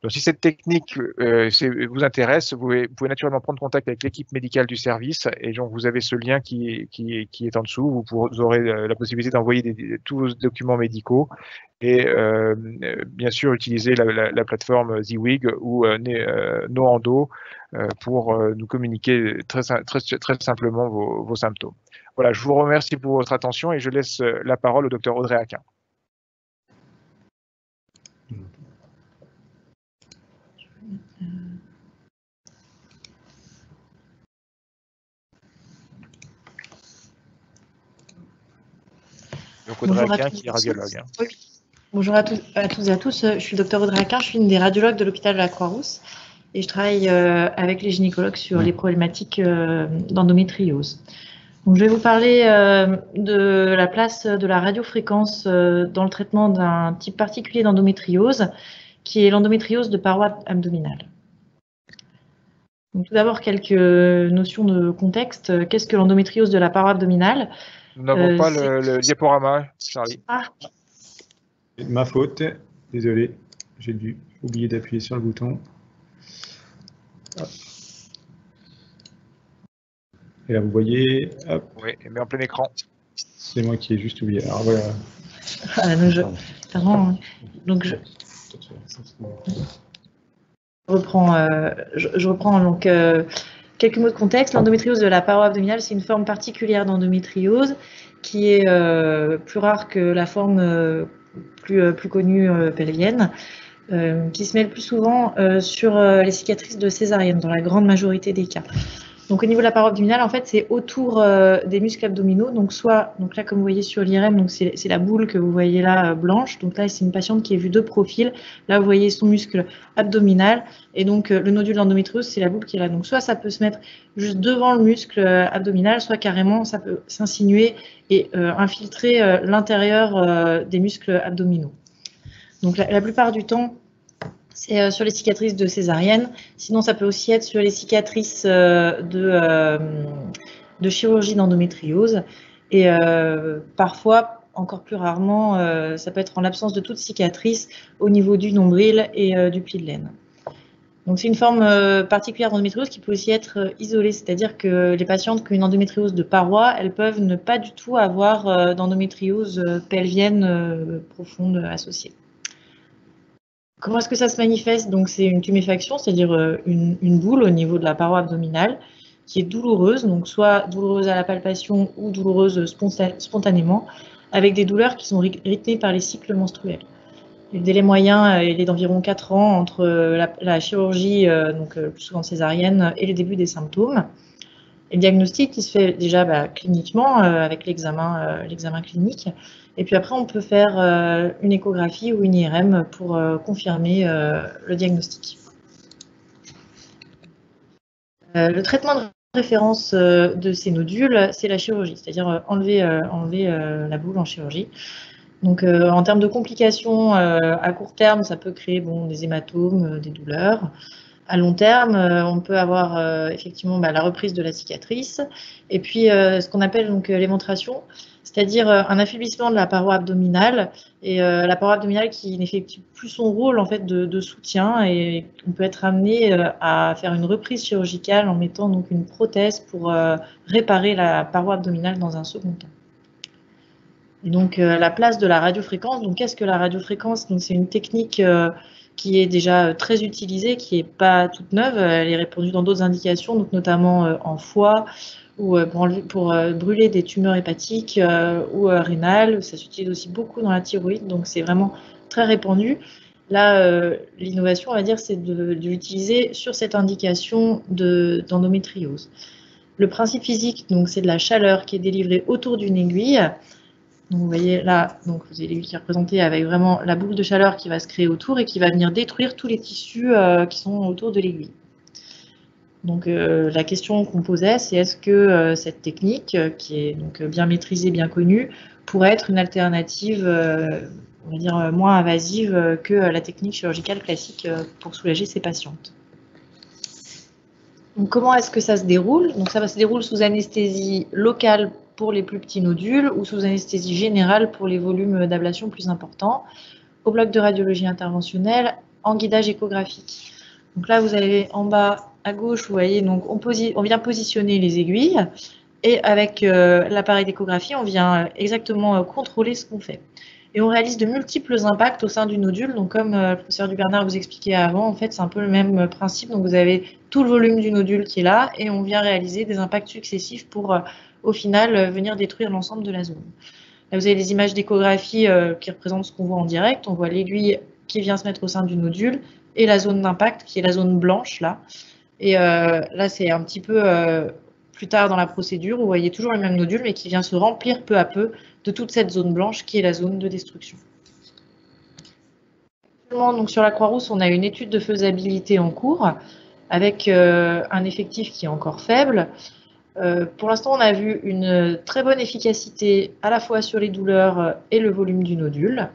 Donc, si cette technique vous intéresse, vous pouvez naturellement prendre contact avec l'équipe médicale du service, et donc vous avez ce lien qui est en dessous. Vous aurez la possibilité d'envoyer tous vos documents médicaux et bien sûr utiliser la plateforme ZWIG ou NoEndo pour nous communiquer très simplement vos symptômes. Voilà, je vous remercie pour votre attention et je laisse la parole au docteur Audrey Aquin. Donc Audrey Aquin qui est radiologue. Oui. Bonjour à toutes et à tous, je suis le docteur Audrey Aquin, je suis une des radiologues de l'hôpital de la Croix-Rousse et je travaille avec les gynécologues sur les problématiques d'endométriose. Donc, je vais vous parler de la place de la radiofréquence dans le traitement d'un type particulier d'endométriose qui est l'endométriose de paroi abdominale. Donc, tout d'abord, quelques notions de contexte. Qu'est-ce que l'endométriose de la paroi abdominale? Nous n'avons pas le diaporama, Charlie. Ah. Ma faute, désolé, j'ai dû oublier d'appuyer sur le bouton. Hop. Et là, vous voyez, hop. Oui, mais en plein écran. C'est moi qui ai juste oublié. Alors voilà. Ah, donc je reprends donc quelques mots de contexte. L'endométriose de la paroi abdominale, c'est une forme particulière d'endométriose qui est plus rare que la forme plus connue pelvienne, qui se met le plus souvent sur les cicatrices de césarienne, dans la grande majorité des cas. Donc au niveau de la paroi abdominale, en fait, c'est autour des muscles abdominaux. Donc là, comme vous voyez sur l'IRM, donc c'est la boule que vous voyez là blanche. Donc là, c'est une patiente qui est vue de profil. Là, vous voyez son muscle abdominal. Et donc le nodule d'endométriose, c'est la boule qui est là. Donc soit ça peut se mettre juste devant le muscle abdominal, soit carrément ça peut s'insinuer et infiltrer l'intérieur des muscles abdominaux. Donc la plupart du temps, c'est sur les cicatrices de césarienne. Sinon, ça peut aussi être sur les cicatrices de chirurgie d'endométriose. Et parfois, encore plus rarement, ça peut être en l'absence de toute cicatrice au niveau du nombril et du pli de laine. Donc c'est une forme particulière d'endométriose qui peut aussi être isolée, c'est-à-dire que les patientes qui ont une endométriose de paroi, elles peuvent ne pas du tout avoir d'endométriose pelvienne profonde associée. Comment est-ce que ça se manifeste? Donc c'est une tuméfaction, c'est-à-dire une boule au niveau de la paroi abdominale qui est douloureuse, donc soit douloureuse à la palpation ou douloureuse spontanément, avec des douleurs qui sont rythmées par les cycles menstruels. Le délai moyen il est d'environ 4 ans entre la chirurgie, donc le plus souvent césarienne, et le début des symptômes. Et le diagnostic qui se fait déjà cliniquement avec l'examen clinique. Et puis après, on peut faire une échographie ou une IRM pour confirmer le diagnostic. Le traitement de référence de ces nodules, c'est la chirurgie, c'est-à-dire enlever la boule en chirurgie. Donc, en termes de complications, à court terme, ça peut créer des hématomes, des douleurs. À long terme, on peut avoir effectivement la reprise de la cicatrice et puis ce qu'on appelle donc l'éventration, c'est-à-dire un affaiblissement de la paroi abdominale et la paroi abdominale qui n'effectue plus son rôle en fait de soutien, et on peut être amené à faire une reprise chirurgicale en mettant donc une prothèse pour réparer la paroi abdominale dans un second temps. Et donc la place de la radiofréquence. Donc qu'est-ce que la radiofréquence? Donc c'est une technique qui est déjà très utilisée, qui n'est pas toute neuve. Elle est répandue dans d'autres indications, donc notamment en foie ou pour brûler des tumeurs hépatiques ou rénales. Ça s'utilise aussi beaucoup dans la thyroïde, donc c'est vraiment très répandu. Là, l'innovation, on va dire, c'est de l'utiliser sur cette indication d'endométriose. Le principe physique, donc, c'est de la chaleur qui est délivrée autour d'une aiguille. Donc vous voyez là, donc vous avez l'aiguille qui est représentée avec vraiment la boule de chaleur qui va se créer autour et qui va venir détruire tous les tissus qui sont autour de l'aiguille. Donc la question qu'on posait, c'est est-ce que cette technique, qui est donc bien maîtrisée, bien connue, pourrait être une alternative, on va dire, moins invasive que la technique chirurgicale classique pour soulager ces patientes. Donc comment est-ce que ça se déroule? Donc ça se déroule sous anesthésie locale pour les plus petits nodules ou sous anesthésie générale pour les volumes d'ablation plus importants, au bloc de radiologie interventionnelle, en guidage échographique. Donc là, vous avez en bas à gauche, vous voyez, donc on vient positionner les aiguilles et avec l'appareil d'échographie, on vient exactement contrôler ce qu'on fait. Et on réalise de multiples impacts au sein du nodule. Donc comme le professeur Dubernard vous expliquait avant, en fait, c'est un peu le même principe. Donc vous avez tout le volume du nodule qui est là et on vient réaliser des impacts successifs pour au final venir détruire l'ensemble de la zone. Là, vous avez les images d'échographie qui représentent ce qu'on voit en direct. On voit l'aiguille qui vient se mettre au sein du nodule et la zone d'impact qui est la zone blanche là. Et là, c'est un petit peu plus tard dans la procédure, vous voyez toujours le même nodule mais qui vient se remplir peu à peu de toute cette zone blanche qui est la zone de destruction. Donc, sur la Croix-Rousse, on a une étude de faisabilité en cours avec un effectif qui est encore faible. Pour l'instant, on a vu une très bonne efficacité à la fois sur les douleurs et le volume du nodule.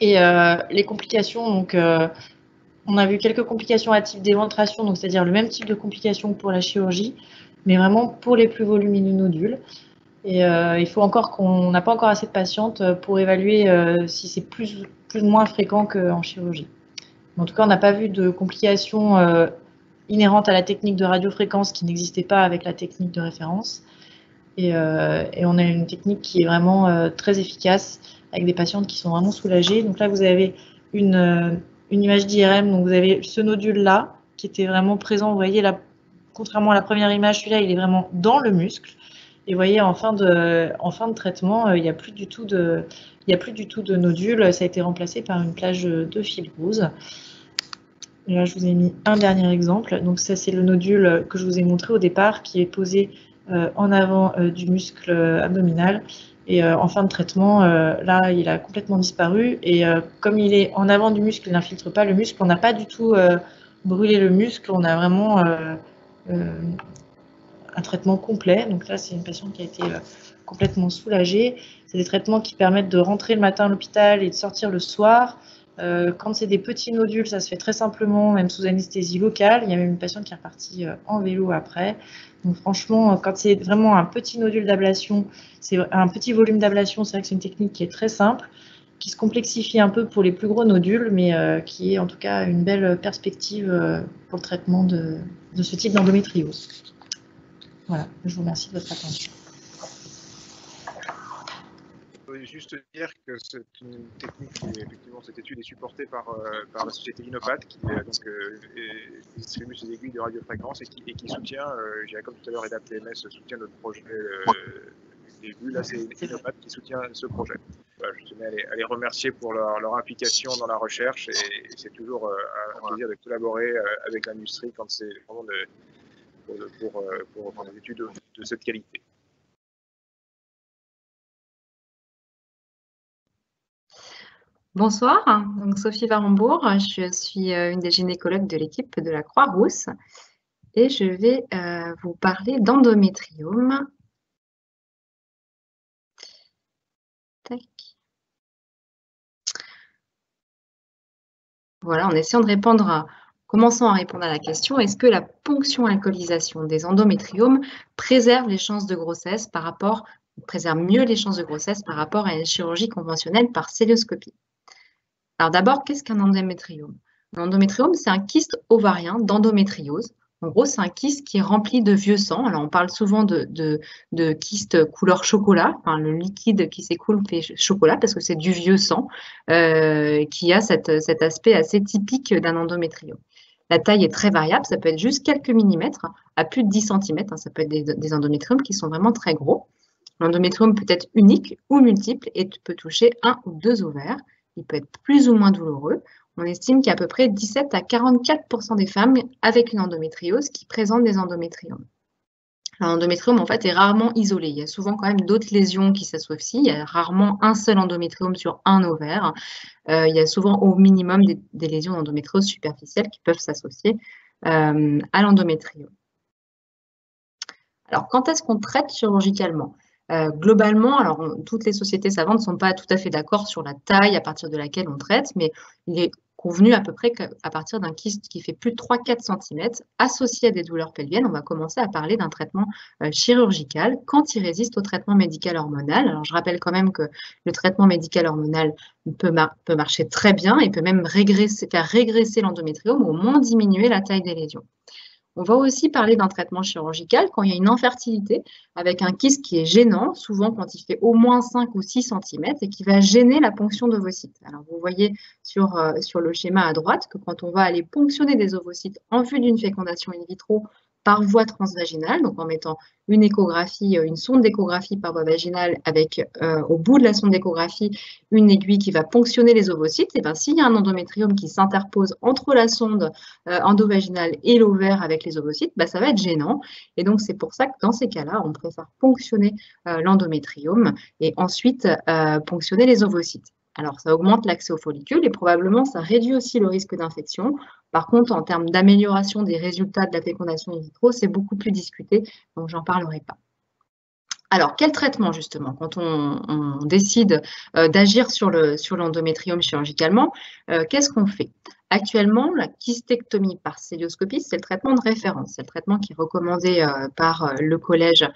Et les complications, donc, on a vu quelques complications à type d'éventration, donc c'est-à-dire le même type de complications que pour la chirurgie, mais vraiment pour les plus volumineux nodules. Et il faut encore qu'on n'a pas encore assez de patientes pour évaluer si c'est plus ou moins fréquent qu'en chirurgie. Mais en tout cas, on n'a pas vu de complications inhérentes à la technique de radiofréquence qui n'existait pas avec la technique de référence. Et on a une technique qui est vraiment très efficace avec des patientes qui sont vraiment soulagées. Donc là, vous avez une image d'IRM. Donc vous avez ce nodule-là qui était vraiment présent. Vous voyez, là, contrairement à la première image, celui-là, il est vraiment dans le muscle. Et vous voyez, en fin de traitement, il n'y a plus du tout de nodules. Ça a été remplacé par une plage de fibrose. Et là, je vous ai mis un dernier exemple. Donc ça, c'est le nodule que je vous ai montré au départ, qui est posé en avant du muscle abdominal. Et en fin de traitement, là, il a complètement disparu. Et comme il est en avant du muscle, il n'infiltre pas le muscle. On n'a pas du tout brûlé le muscle. On a vraiment un traitement complet. Donc là, c'est une patiente qui a été complètement soulagée. C'est des traitements qui permettent de rentrer le matin à l'hôpital et de sortir le soir. Quand c'est des petits nodules, ça se fait très simplement, même sous anesthésie locale. Il y a même une patiente qui est repartie en vélo après. Donc franchement, quand c'est vraiment un petit nodule d'ablation, c'est un petit volume d'ablation, c'est vrai que c'est une technique qui est très simple. qui se complexifie un peu pour les plus gros nodules, mais qui est en tout cas une belle perspective pour le traitement de ce type d'endométriose. Voilà, je vous remercie de votre attention. Je voudrais juste dire que c'est une technique qui, effectivement, cette étude est supportée par la société Inopat, qui distribue ces aiguilles de radiofréquence et qui soutient, comme tout à l'heure, EDAP-TMS soutient notre projet début. Là, c'est Inopat qui soutient ce projet. Voilà, je tenais à les remercier pour leur implication dans la recherche et c'est toujours un plaisir de collaborer avec l'industrie quand c'est vraiment pour des études de cette qualité. Bonsoir, donc Sophie Varembourg, je suis une des gynécologues de l'équipe de la Croix-Rousse et je vais vous parler d'endométriome. Tac. Voilà, en essayant de commençons à répondre à la question, est-ce que la ponction-alcoolisation des endométriomes préserve les chances de grossesse préserve mieux les chances de grossesse par rapport à une chirurgie conventionnelle par cœlioscopie? Alors d'abord, qu'est-ce qu'un endométriome? Un endométriome, c'est un kyste ovarien d'endométriose. En gros, c'est un kyste qui est rempli de vieux sang. Alors, on parle souvent de kyste couleur chocolat. Enfin, le liquide qui s'écoule fait chocolat parce que c'est du vieux sang qui a cet aspect assez typique d'un endométriome. La taille est très variable. Ça peut être juste quelques millimètres à plus de 10 cm. Ça peut être des endométriomes qui sont vraiment très gros. L'endométriome peut être unique ou multiple et peut toucher 1 ou 2 ovaires. Il peut être plus ou moins douloureux. On estime qu'il y a à peu près 17 à 44% des femmes avec une endométriose qui présentent des endométriomes. L'endométriome, en fait, est rarement isolé. Il y a souvent quand même d'autres lésions qui s'associent. Il y a rarement un seul endométriome sur un ovaire. Il y a souvent au minimum des lésions d'endométriose superficielle qui peuvent s'associer à l'endométriome. Alors, quand est-ce qu'on traite chirurgicalement ? Globalement, alors toutes les sociétés savantes ne sont pas tout à fait d'accord sur la taille à partir de laquelle on traite, mais il est convenu à peu près qu'à partir d'un kyste qui fait plus de 3-4 cm, associé à des douleurs pelviennes, on va commencer à parler d'un traitement chirurgical quand il résiste au traitement médical hormonal. Alors je rappelle quand même que le traitement médical hormonal peut marcher très bien et peut même faire régresser l'endométriome ou au moins diminuer la taille des lésions. On va aussi parler d'un traitement chirurgical quand il y a une infertilité avec un kyste qui est gênant, souvent quand il fait au moins 5 ou 6 cm et qui va gêner la ponction d'ovocytes. Alors vous voyez sur le schéma à droite que quand on va aller ponctionner des ovocytes en vue d'une fécondation in vitro par voie transvaginale, donc en mettant une échographie, une sonde d'échographie par voie vaginale avec au bout de la sonde d'échographie une aiguille qui va ponctionner les ovocytes, et bien s'il y a un endométriome qui s'interpose entre la sonde endovaginale et l'ovaire avec les ovocytes, ça va être gênant. Et donc c'est pour ça que dans ces cas-là, on préfère ponctionner l'endométriome et ensuite ponctionner les ovocytes. Alors, ça augmente l'accès aux follicules et probablement, ça réduit aussi le risque d'infection. Par contre, en termes d'amélioration des résultats de la fécondation in vitro, c'est beaucoup plus discuté, donc j'en parlerai pas. Alors, quel traitement justement quand on décide d'agir sur l'endométriome chirurgicalement, qu'est-ce qu'on fait? Actuellement, la kystectomie par cœlioscopie, c'est le traitement de référence. C'est le traitement qui est recommandé par le collège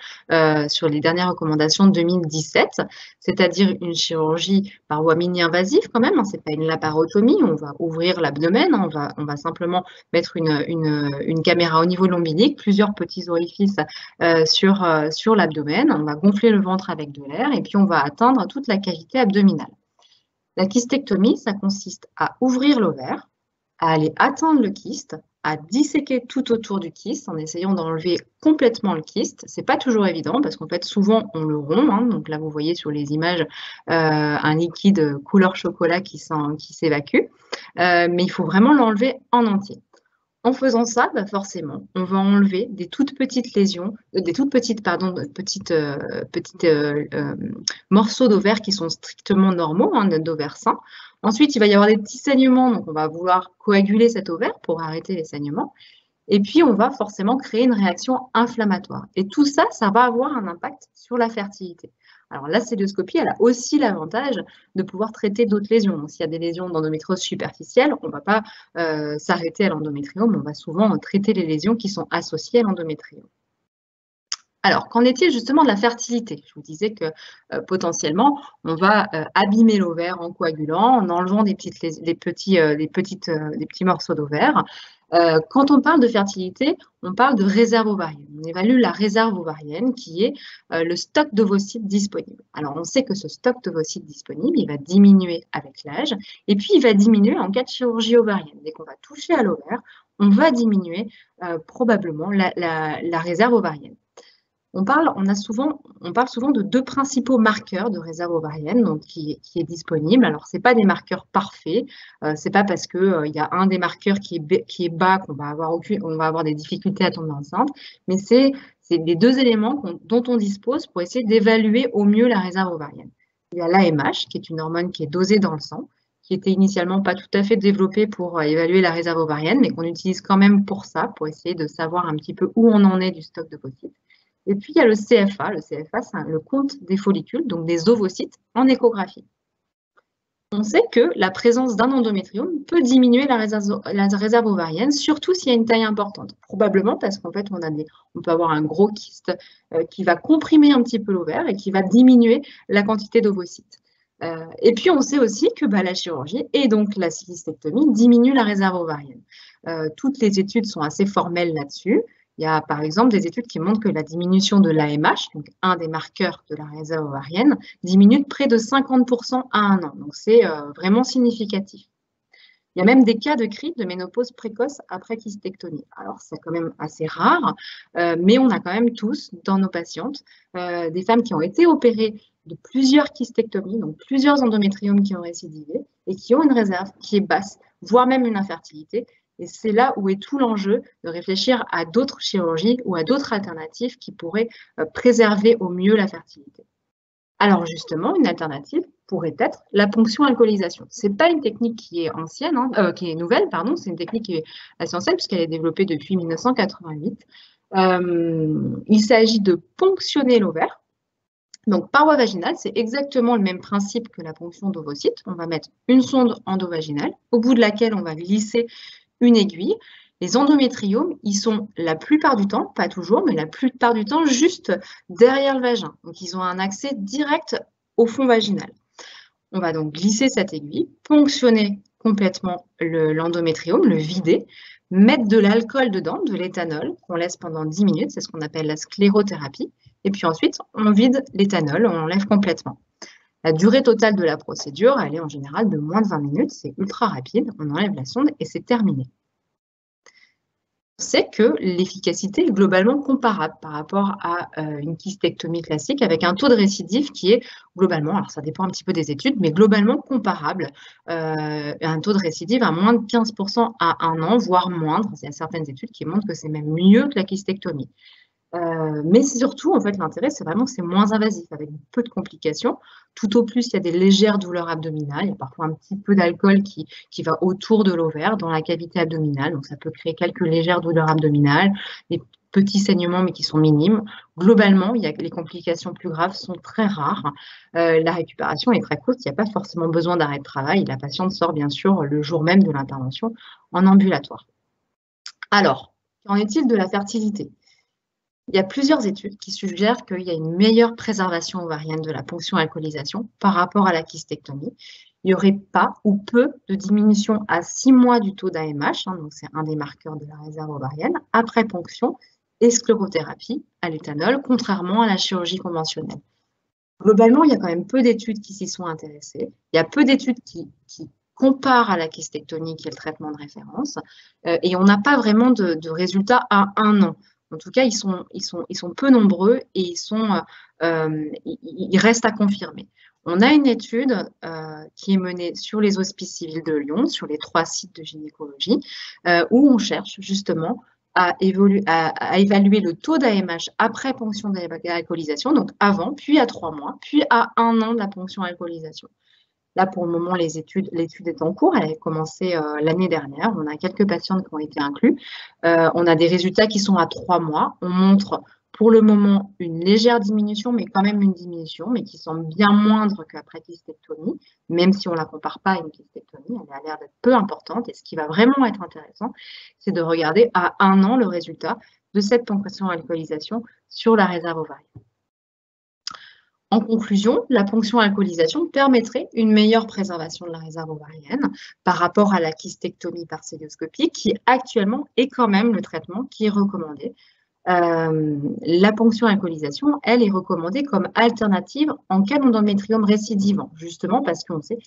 sur les dernières recommandations de 2017, c'est-à-dire une chirurgie par voie mini-invasive quand même. Ce n'est pas une laparotomie, on va ouvrir l'abdomen, on va simplement mettre une caméra au niveau de l'ombilic, plusieurs petits orifices sur l'abdomen, on va gonfler le ventre avec de l'air et puis on va atteindre toute la cavité abdominale. La kystectomie, ça consiste à ouvrir l'ovaire, à aller atteindre le kyste, à disséquer tout autour du kyste en essayant d'enlever complètement le kyste. Ce n'est pas toujours évident parce qu'en fait, souvent, on le rompt. Donc là, vous voyez sur les images un liquide couleur chocolat qui s'évacue. Mais il faut vraiment l'enlever en entier. En faisant ça, forcément, on va enlever des toutes petites lésions, morceaux d'ovaire qui sont strictement normaux, d'ovaire sain. Ensuite, il va y avoir des petits saignements, donc on va vouloir coaguler cet ovaire pour arrêter les saignements. Et puis, on va forcément créer une réaction inflammatoire. Et tout ça, ça va avoir un impact sur la fertilité. Alors, la cœlioscopie, elle a aussi l'avantage de pouvoir traiter d'autres lésions. S'il y a des lésions d'endométriose superficielle, on ne va pas s'arrêter à l'endométriome, on va souvent traiter les lésions qui sont associées à l'endométriome. Alors, qu'en est-il justement de la fertilité? Je vous disais que potentiellement, on va abîmer l'ovaire en coagulant, en enlevant des petits morceaux d'ovaire. Quand on parle de fertilité, on parle de réserve ovarienne. On évalue la réserve ovarienne qui est le stock d'ovocytes disponible. Alors, on sait que ce stock d'ovocytes disponible, il va diminuer avec l'âge et puis il va diminuer en cas de chirurgie ovarienne. Dès qu'on va toucher à l'ovaire, on va diminuer probablement la réserve ovarienne. On parle souvent de deux principaux marqueurs de réserve ovarienne donc qui est disponible. Alors, ce n'est pas des marqueurs parfaits. Ce n'est pas parce qu'il y a un des marqueurs qui est bas qu'on va avoir des difficultés à tomber enceinte, mais c'est les deux éléments dont on dispose pour essayer d'évaluer au mieux la réserve ovarienne. Il y a l'AMH, qui est une hormone qui est dosée dans le sang, qui était initialement pas tout à fait développée pour évaluer la réserve ovarienne, mais qu'on utilise quand même pour ça, pour essayer de savoir un petit peu où on en est du stock d'ovocytes. Et puis, il y a le CFA. Le CFA, c'est le compte des follicules, donc des ovocytes, en échographie. On sait que la présence d'un endométriome peut diminuer la réserve ovarienne, surtout s'il y a une taille importante. Probablement parce qu'en fait, on peut avoir un gros kyste qui va comprimer un petit peu l'ovaire et qui va diminuer la quantité d'ovocytes. Et puis, on sait aussi que la chirurgie et donc la cystectomie diminuent la réserve ovarienne. Toutes les études sont assez formelles là-dessus. Il y a par exemple des études qui montrent que la diminution de l'AMH, donc un des marqueurs de la réserve ovarienne, diminue de près de 50% à 1 an. Donc c'est vraiment significatif. Il y a même des cas de crise de ménopause précoce après kystectomie. Alors c'est quand même assez rare, mais on a quand même tous dans nos patientes des femmes qui ont été opérées de plusieurs kystectomies, donc plusieurs endométriomes qui ont récidivé et qui ont une réserve qui est basse, voire même une infertilité. Et c'est là où est tout l'enjeu de réfléchir à d'autres chirurgies ou à d'autres alternatives qui pourraient préserver au mieux la fertilité. Alors justement, une alternative pourrait être la ponction-alcoolisation. Ce n'est pas une technique qui est ancienne, qui est nouvelle, pardon, c'est une technique qui est assez ancienne puisqu'elle est développée depuis 1988. Il s'agit de ponctionner l'ovaire. Donc, paroi vaginale, c'est exactement le même principe que la ponction d'ovocytes. On va mettre une sonde endovaginale, au bout de laquelle on va glisser une aiguille. Les endométriomes, ils sont la plupart du temps, pas toujours, mais la plupart du temps, juste derrière le vagin. Donc, ils ont un accès direct au fond vaginal. On va donc glisser cette aiguille, ponctionner complètement l'endométriome, le vider, mettre de l'alcool dedans, de l'éthanol, qu'on laisse pendant 10 minutes, c'est ce qu'on appelle la sclérothérapie. Et puis ensuite, on vide l'éthanol, on l'enlève complètement. La durée totale de la procédure, elle est en général de moins de 20 minutes, c'est ultra rapide, on enlève la sonde et c'est terminé. On sait que l'efficacité est globalement comparable par rapport à une kystectomie classique avec un taux de récidive qui est globalement, alors ça dépend un petit peu des études, mais globalement comparable. Un taux de récidive à moins de 15% à 1 an, voire moindre. Il y a certaines études qui montrent que c'est même mieux que la kystectomie. Mais surtout, en fait, l'intérêt, c'est vraiment que c'est moins invasif, avec peu de complications. Tout au plus, il y a des légères douleurs abdominales. Il y a parfois un petit peu d'alcool qui va autour de l'ovaire, dans la cavité abdominale. Donc, ça peut créer quelques légères douleurs abdominales, des petits saignements, mais qui sont minimes. Globalement, les complications plus graves sont très rares. La récupération est très courte. Il n'y a pas forcément besoin d'arrêt de travail. La patiente sort, bien sûr, le jour même de l'intervention en ambulatoire. Alors, qu'en est-il de la fertilité ? Il y a plusieurs études qui suggèrent qu'il y a une meilleure préservation ovarienne de la ponction-alcoolisation par rapport à la kystectomie. Il n'y aurait pas ou peu de diminution à 6 mois du taux d'AMH, donc c'est un des marqueurs de la réserve ovarienne, après ponction et sclérothérapie à l'éthanol, contrairement à la chirurgie conventionnelle. Globalement, il y a quand même peu d'études qui s'y sont intéressées. Il y a peu d'études qui comparent à la kystectomie, qui est le traitement de référence, et on n'a pas vraiment de résultats à 1 an. En tout cas, ils sont peu nombreux et ils restent à confirmer. On a une étude qui est menée sur les hospices civils de Lyon, sur les 3 sites de gynécologie, où on cherche justement à évaluer le taux d'AMH après ponction d'alcoolisation, donc avant, puis à 3 mois, puis à 1 an de la ponction d'alcoolisation. Là, pour le moment, l'étude est en cours. Elle a commencé l'année dernière. On a quelques patientes qui ont été incluses. On a des résultats qui sont à 3 mois. On montre pour le moment une légère diminution, mais quand même une diminution, mais qui semble bien moindre qu'après kystectomie, même si on ne la compare pas à une kystectomie. Elle a l'air d'être peu importante. Et ce qui va vraiment être intéressant, c'est de regarder à 1 an le résultat de cette ponction à alcoolisation sur la réserve ovarienne. En conclusion, la ponction à alcoolisation permettrait une meilleure préservation de la réserve ovarienne par rapport à la kystectomie par célioscopie, qui actuellement est quand même le traitement qui est recommandé. La ponction à alcoolisation, elle, est recommandée comme alternative en cas d'endométriome récidivant, justement parce qu'on sait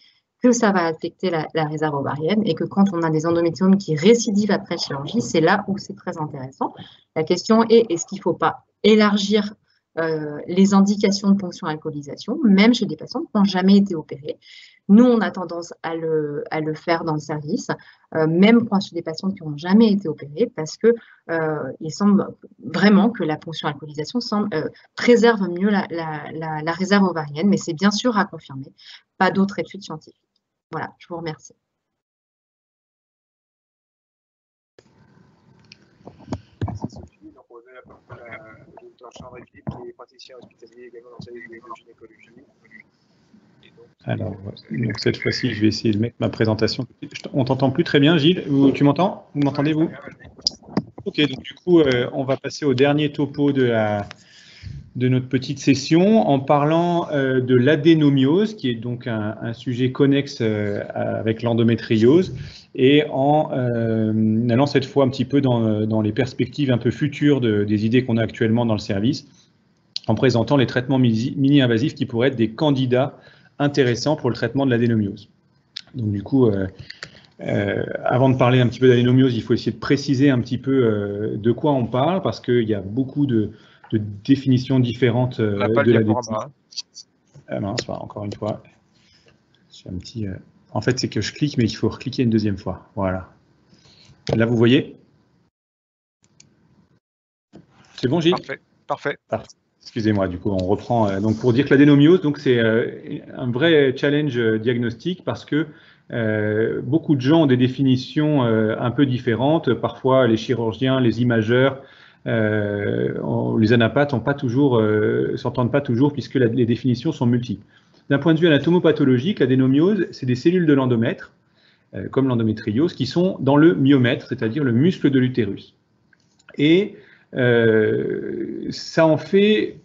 que ça va affecter la réserve ovarienne et que quand on a des endométriomes qui récidivent après chirurgie, c'est là où c'est très intéressant. La question est, est-ce qu'il ne faut pas élargir les indications de ponction à alcoolisation, même chez des patients qui n'ont jamais été opérés. Nous, on a tendance à le faire dans le service, même chez des patients qui n'ont jamais été opérés, parce que il semble vraiment que la ponction à alcoolisation préserve mieux la réserve ovarienne, mais c'est bien sûr à confirmer. Pas d'autres études scientifiques. Voilà, je vous remercie. Merci Sophie. Donc, on a le docteur Charles-Philippe, qui est praticien hospitalier également dans le service de gynécologie. Alors, donc cette fois-ci, je vais essayer de mettre ma présentation. On ne t'entend plus très bien, Gilles. Tu m'entends? Vous m'entendez, vous? Ok, donc du coup, on va passer au dernier topo de notre petite session en parlant de l'adénomiose, qui est donc un sujet connexe avec l'endométriose, et en allant cette fois un petit peu dans les perspectives un peu futures des idées qu'on a actuellement dans le service, en présentant les traitements mini-invasifs qui pourraient être des candidats intéressants pour le traitement de l'adénomiose. Donc du coup, avant de parler un petit peu d'adénomiose, il faut essayer de préciser un petit peu de quoi on parle, parce qu'il y a beaucoup de définitions différentes de l'adénomiose. Mince, encore une fois. J'ai un petit, en fait, c'est que je clique, mais il faut recliquer une deuxième fois. Voilà. Là, vous voyez? C'est bon, Gilles? Parfait. Parfait. Excusez-moi, du coup, on reprend. Donc, pour dire que l'adénomiose, donc c'est un vrai challenge diagnostique, parce que beaucoup de gens ont des définitions un peu différentes. Parfois, les chirurgiens, les imageurs, les anapathes s'entendent pas toujours, puisque les définitions sont multiples. D'un point de vue anatomopathologique, l'adénomiose, c'est des cellules de l'endomètre, comme l'endométriose, qui sont dans le myomètre, c'est-à-dire le muscle de l'utérus. Et ça en fait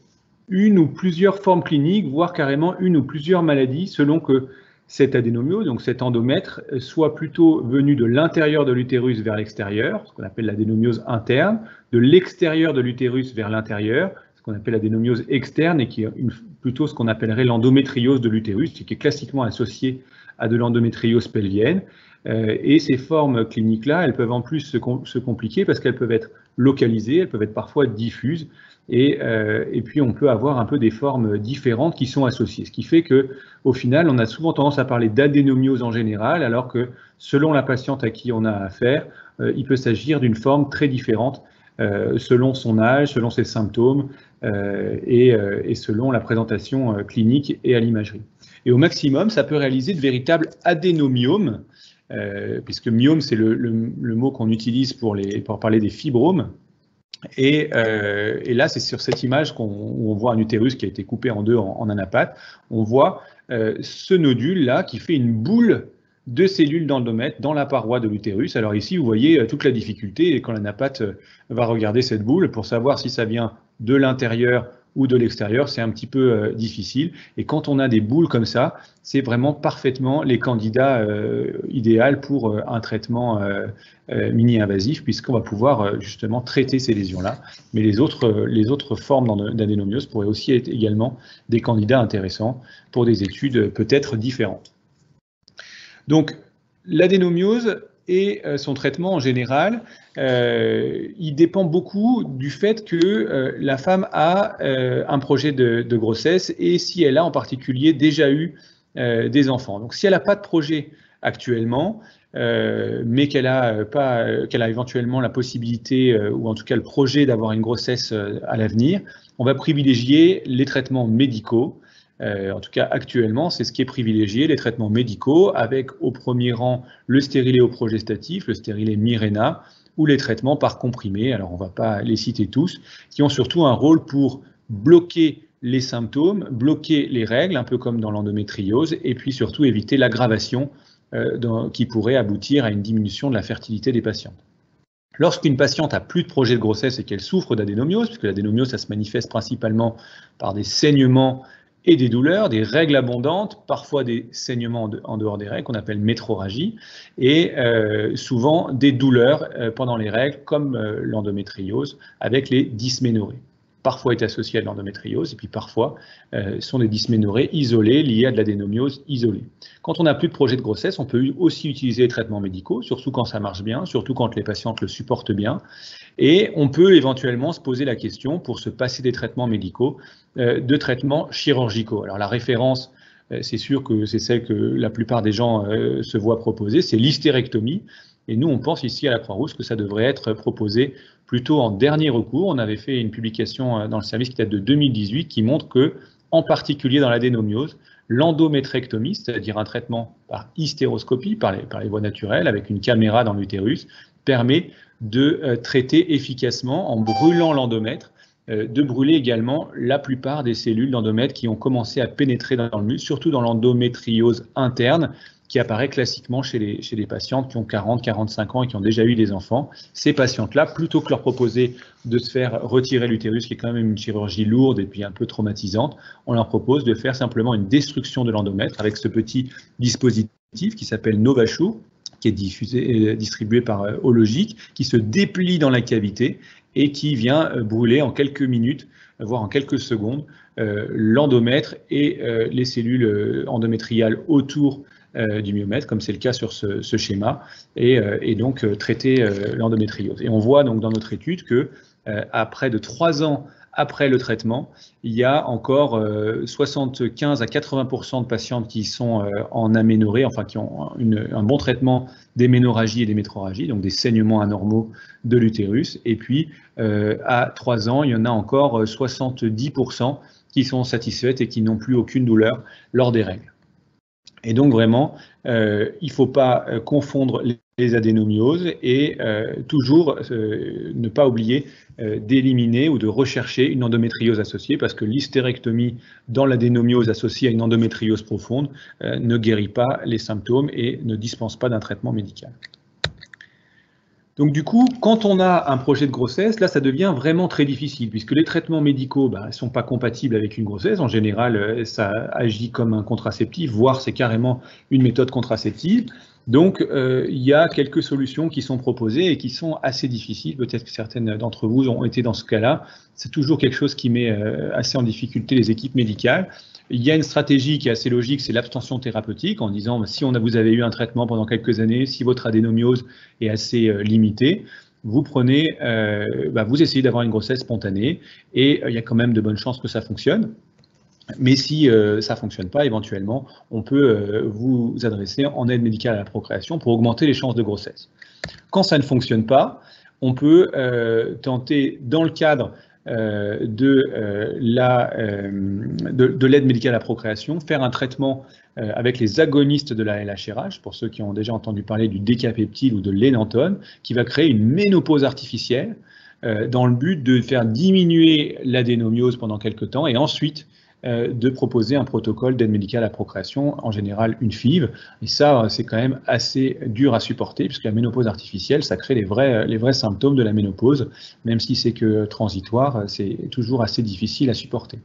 une ou plusieurs formes cliniques, voire carrément une ou plusieurs maladies, selon que cet adénomiose, donc cet endomètre, soit plutôt venu de l'intérieur de l'utérus vers l'extérieur, ce qu'on appelle l'adénomiose interne, de l'extérieur de l'utérus vers l'intérieur, ce qu'on appelle l'adénomiose externe, et qui est plutôt ce qu'on appellerait l'endométriose de l'utérus, qui est classiquement associée à de l'endométriose pelvienne. Et ces formes cliniques-là, elles peuvent en plus se compliquer parce qu'elles peuvent être localisées, elles peuvent être parfois diffuses, et puis on peut avoir un peu des formes différentes qui sont associées. Ce qui fait qu'au final, on a souvent tendance à parler d'adénomiose en général, alors que selon la patiente à qui on a affaire, il peut s'agir d'une forme très différente selon son âge, selon ses symptômes et selon la présentation clinique et à l'imagerie. Et au maximum, ça peut réaliser de véritables adénomyomes, puisque myome, c'est le mot qu'on utilise pour parler des fibromes. Et là, c'est sur cette image où on voit un utérus qui a été coupé en deux en anapathe. On voit ce nodule-là qui fait une boule de cellules d'endomètre dans la paroi de l'utérus. Alors ici, vous voyez toute la difficulté quand l'anapathe va regarder cette boule pour savoir si ça vient de l'intérieur ou de l'extérieur, c'est un petit peu difficile. Et quand on a des boules comme ça, c'est vraiment parfaitement les candidats idéaux pour un traitement mini-invasif, puisqu'on va pouvoir justement traiter ces lésions-là. Mais les autres formes d'adénomiose pourraient aussi être également des candidats intéressants pour des études peut-être différentes. Donc, l'adénomiose et son traitement en général, il dépend beaucoup du fait que la femme a un projet de grossesse et si elle a en particulier déjà eu des enfants. Donc si elle n'a pas de projet actuellement, mais qu'elle a éventuellement la possibilité, ou en tout cas le projet d'avoir une grossesse à l'avenir, on va privilégier les traitements médicaux. En tout cas, actuellement, c'est ce qui est privilégié, les traitements médicaux, avec au premier rang le stérilet progestatif, le stérilet Mirena, ou les traitements par comprimé, alors on ne va pas les citer tous, qui ont surtout un rôle pour bloquer les symptômes, bloquer les règles, un peu comme dans l'endométriose, et puis surtout éviter l'aggravation qui pourrait aboutir à une diminution de la fertilité des patientes. Lorsqu'une patiente n'a plus de projet de grossesse et qu'elle souffre d'adénomiose, puisque l'adénomiose, ça se manifeste principalement par des saignements et des douleurs, des règles abondantes, parfois des saignements en dehors des règles, qu'on appelle métrorragie, et souvent des douleurs pendant les règles, comme l'endométriose, avec les dysménorrhées. Parfois est associé à de l'endométriose, et puis parfois sont des dysménorrhées isolées liées à de l'adénomiose isolée. Quand on n'a plus de projet de grossesse, on peut aussi utiliser les traitements médicaux, surtout quand ça marche bien, surtout quand les patientes le supportent bien. Et on peut éventuellement se poser la question, pour se passer des traitements médicaux, de traitements chirurgicaux. Alors la référence, c'est sûr que c'est celle que la plupart des gens se voient proposer, c'est l'hystérectomie. Et nous, on pense ici à la Croix-Rouge que ça devrait être proposé plutôt en dernier recours. On avait fait une publication dans le service qui date de 2018 qui montre que, en particulier dans l'adénomiose, l'endométrectomie, c'est-à-dire un traitement par hystéroscopie, par les voies naturelles, avec une caméra dans l'utérus, permet de traiter efficacement, en brûlant l'endomètre, de brûler également la plupart des cellules d'endomètre qui ont commencé à pénétrer dans le muscle, surtout dans l'endométriose interne, qui apparaît classiquement chez les patientes qui ont 40, 45 ans et qui ont déjà eu des enfants. Ces patientes-là, plutôt que leur proposer de se faire retirer l'utérus, qui est quand même une chirurgie lourde et puis un peu traumatisante, on leur propose de faire simplement une destruction de l'endomètre avec ce petit dispositif qui s'appelle NovaSure, qui est distribué par Hologic, qui se déplie dans la cavité et qui vient brûler en quelques minutes, voire en quelques secondes, l'endomètre et les cellules endométriales autour du myomètre, comme c'est le cas sur ce schéma, et donc traiter l'endométriose. Et on voit donc dans notre étude que à près de 3 ans après le traitement, il y a encore 75 à 80% de patientes qui sont en aménorrhée, enfin qui ont un bon traitement des ménorrhagies et des métrorragies, donc des saignements anormaux de l'utérus. Et puis à 3 ans, il y en a encore 70% qui sont satisfaites et qui n'ont plus aucune douleur lors des règles. Et donc vraiment, il ne faut pas confondre les adénomioses et toujours ne pas oublier d'éliminer ou de rechercher une endométriose associée, parce que l'hystérectomie dans l'adénomiose associée à une endométriose profonde ne guérit pas les symptômes et ne dispense pas d'un traitement médical. Donc du coup, quand on a un projet de grossesse, là, ça devient vraiment très difficile, puisque les traitements médicaux ne sont pas compatibles avec une grossesse. En général, ça agit comme un contraceptif, voire c'est carrément une méthode contraceptive. Donc, il y a quelques solutions qui sont proposées et qui sont assez difficiles. Peut-être que certaines d'entre vous ont été dans ce cas-là. C'est toujours quelque chose qui met assez en difficulté les équipes médicales. Il y a une stratégie qui est assez logique, c'est l'abstention thérapeutique, en disant si vous avez eu un traitement pendant quelques années, si votre adénomiose est assez limitée, vous prenez, vous essayez d'avoir une grossesse spontanée et il y a quand même de bonnes chances que ça fonctionne. Mais si ça ne fonctionne pas, éventuellement, on peut vous adresser en aide médicale à la procréation pour augmenter les chances de grossesse. Quand ça ne fonctionne pas, on peut tenter, dans le cadre de l'aide médicale à la procréation, faire un traitement avec les agonistes de la LHRH, pour ceux qui ont déjà entendu parler du décapeptyle ou de l'énantone, qui va créer une ménopause artificielle dans le but de faire diminuer l'adénomiose pendant quelques temps et ensuite de proposer un protocole d'aide médicale à la procréation, en général une FIV. Et ça, c'est quand même assez dur à supporter, puisque la ménopause artificielle, ça crée les vrais symptômes de la ménopause, même si c'est que transitoire, c'est toujours assez difficile à supporter.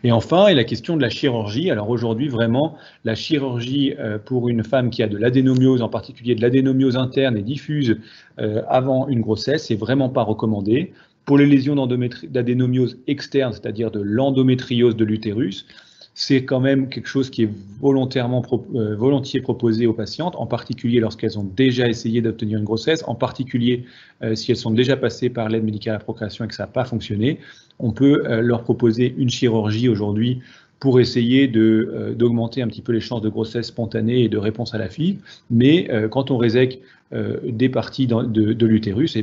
Et enfin, il y a la question de la chirurgie. Alors aujourd'hui, vraiment, la chirurgie pour une femme qui a de l'adénomiose, en particulier de l'adénomiose interne et diffuse avant une grossesse, c'est vraiment pas recommandé. Pour les lésions d'adénomiose externe, c'est-à-dire de l'endométriose de l'utérus, c'est quand même quelque chose qui est volontiers proposé aux patientes, en particulier lorsqu'elles ont déjà essayé d'obtenir une grossesse, en particulier si elles sont déjà passées par l'aide médicale à la procréation et que ça n'a pas fonctionné. On peut leur proposer une chirurgie aujourd'hui pour essayer d'augmenter un petit peu les chances de grossesse spontanée et de réponse à la FIV. Mais quand on résèque des parties de l'utérus,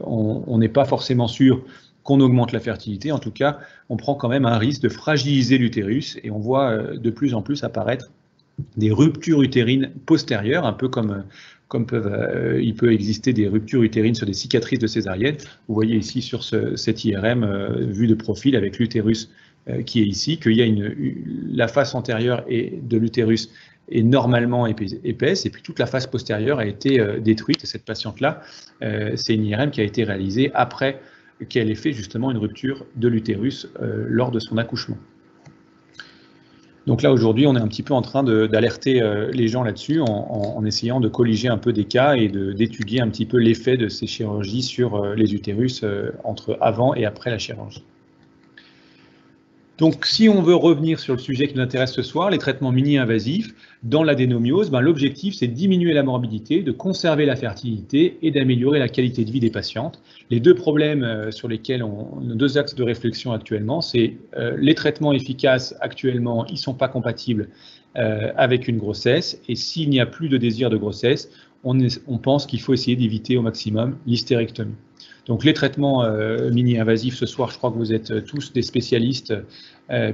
on n'est pas forcément sûr qu'on augmente la fertilité. En tout cas, on prend quand même un risque de fragiliser l'utérus et on voit de plus en plus apparaître des ruptures utérines postérieures, un peu comme il peut exister des ruptures utérines sur des cicatrices de césarienne. Vous voyez ici sur cet IRM vu de profil avec l'utérus qui est ici, qu'il y a la face antérieure de l'utérus est normalement épaisse, et puis toute la face postérieure a été détruite. Et cette patiente-là, c'est une IRM qui a été réalisée après qu'elle ait fait justement une rupture de l'utérus lors de son accouchement. Donc là, aujourd'hui, on est un petit peu en train d'alerter les gens là-dessus en essayant de colliger un peu des cas et d'étudier un petit peu l'effet de ces chirurgies sur les utérus entre avant et après la chirurgie. Donc, si on veut revenir sur le sujet qui nous intéresse ce soir, les traitements mini-invasifs, dans l'adénomiose, l'objectif, c'est de diminuer la morbidité, de conserver la fertilité et d'améliorer la qualité de vie des patientes. Les deux problèmes sur lesquels on a deux axes de réflexion actuellement, c'est les traitements efficaces actuellement, ils ne sont pas compatibles avec une grossesse, et s'il n'y a plus de désir de grossesse, on pense qu'il faut essayer d'éviter au maximum l'hystérectomie. Donc les traitements mini-invasifs, ce soir, je crois que vous êtes tous des spécialistes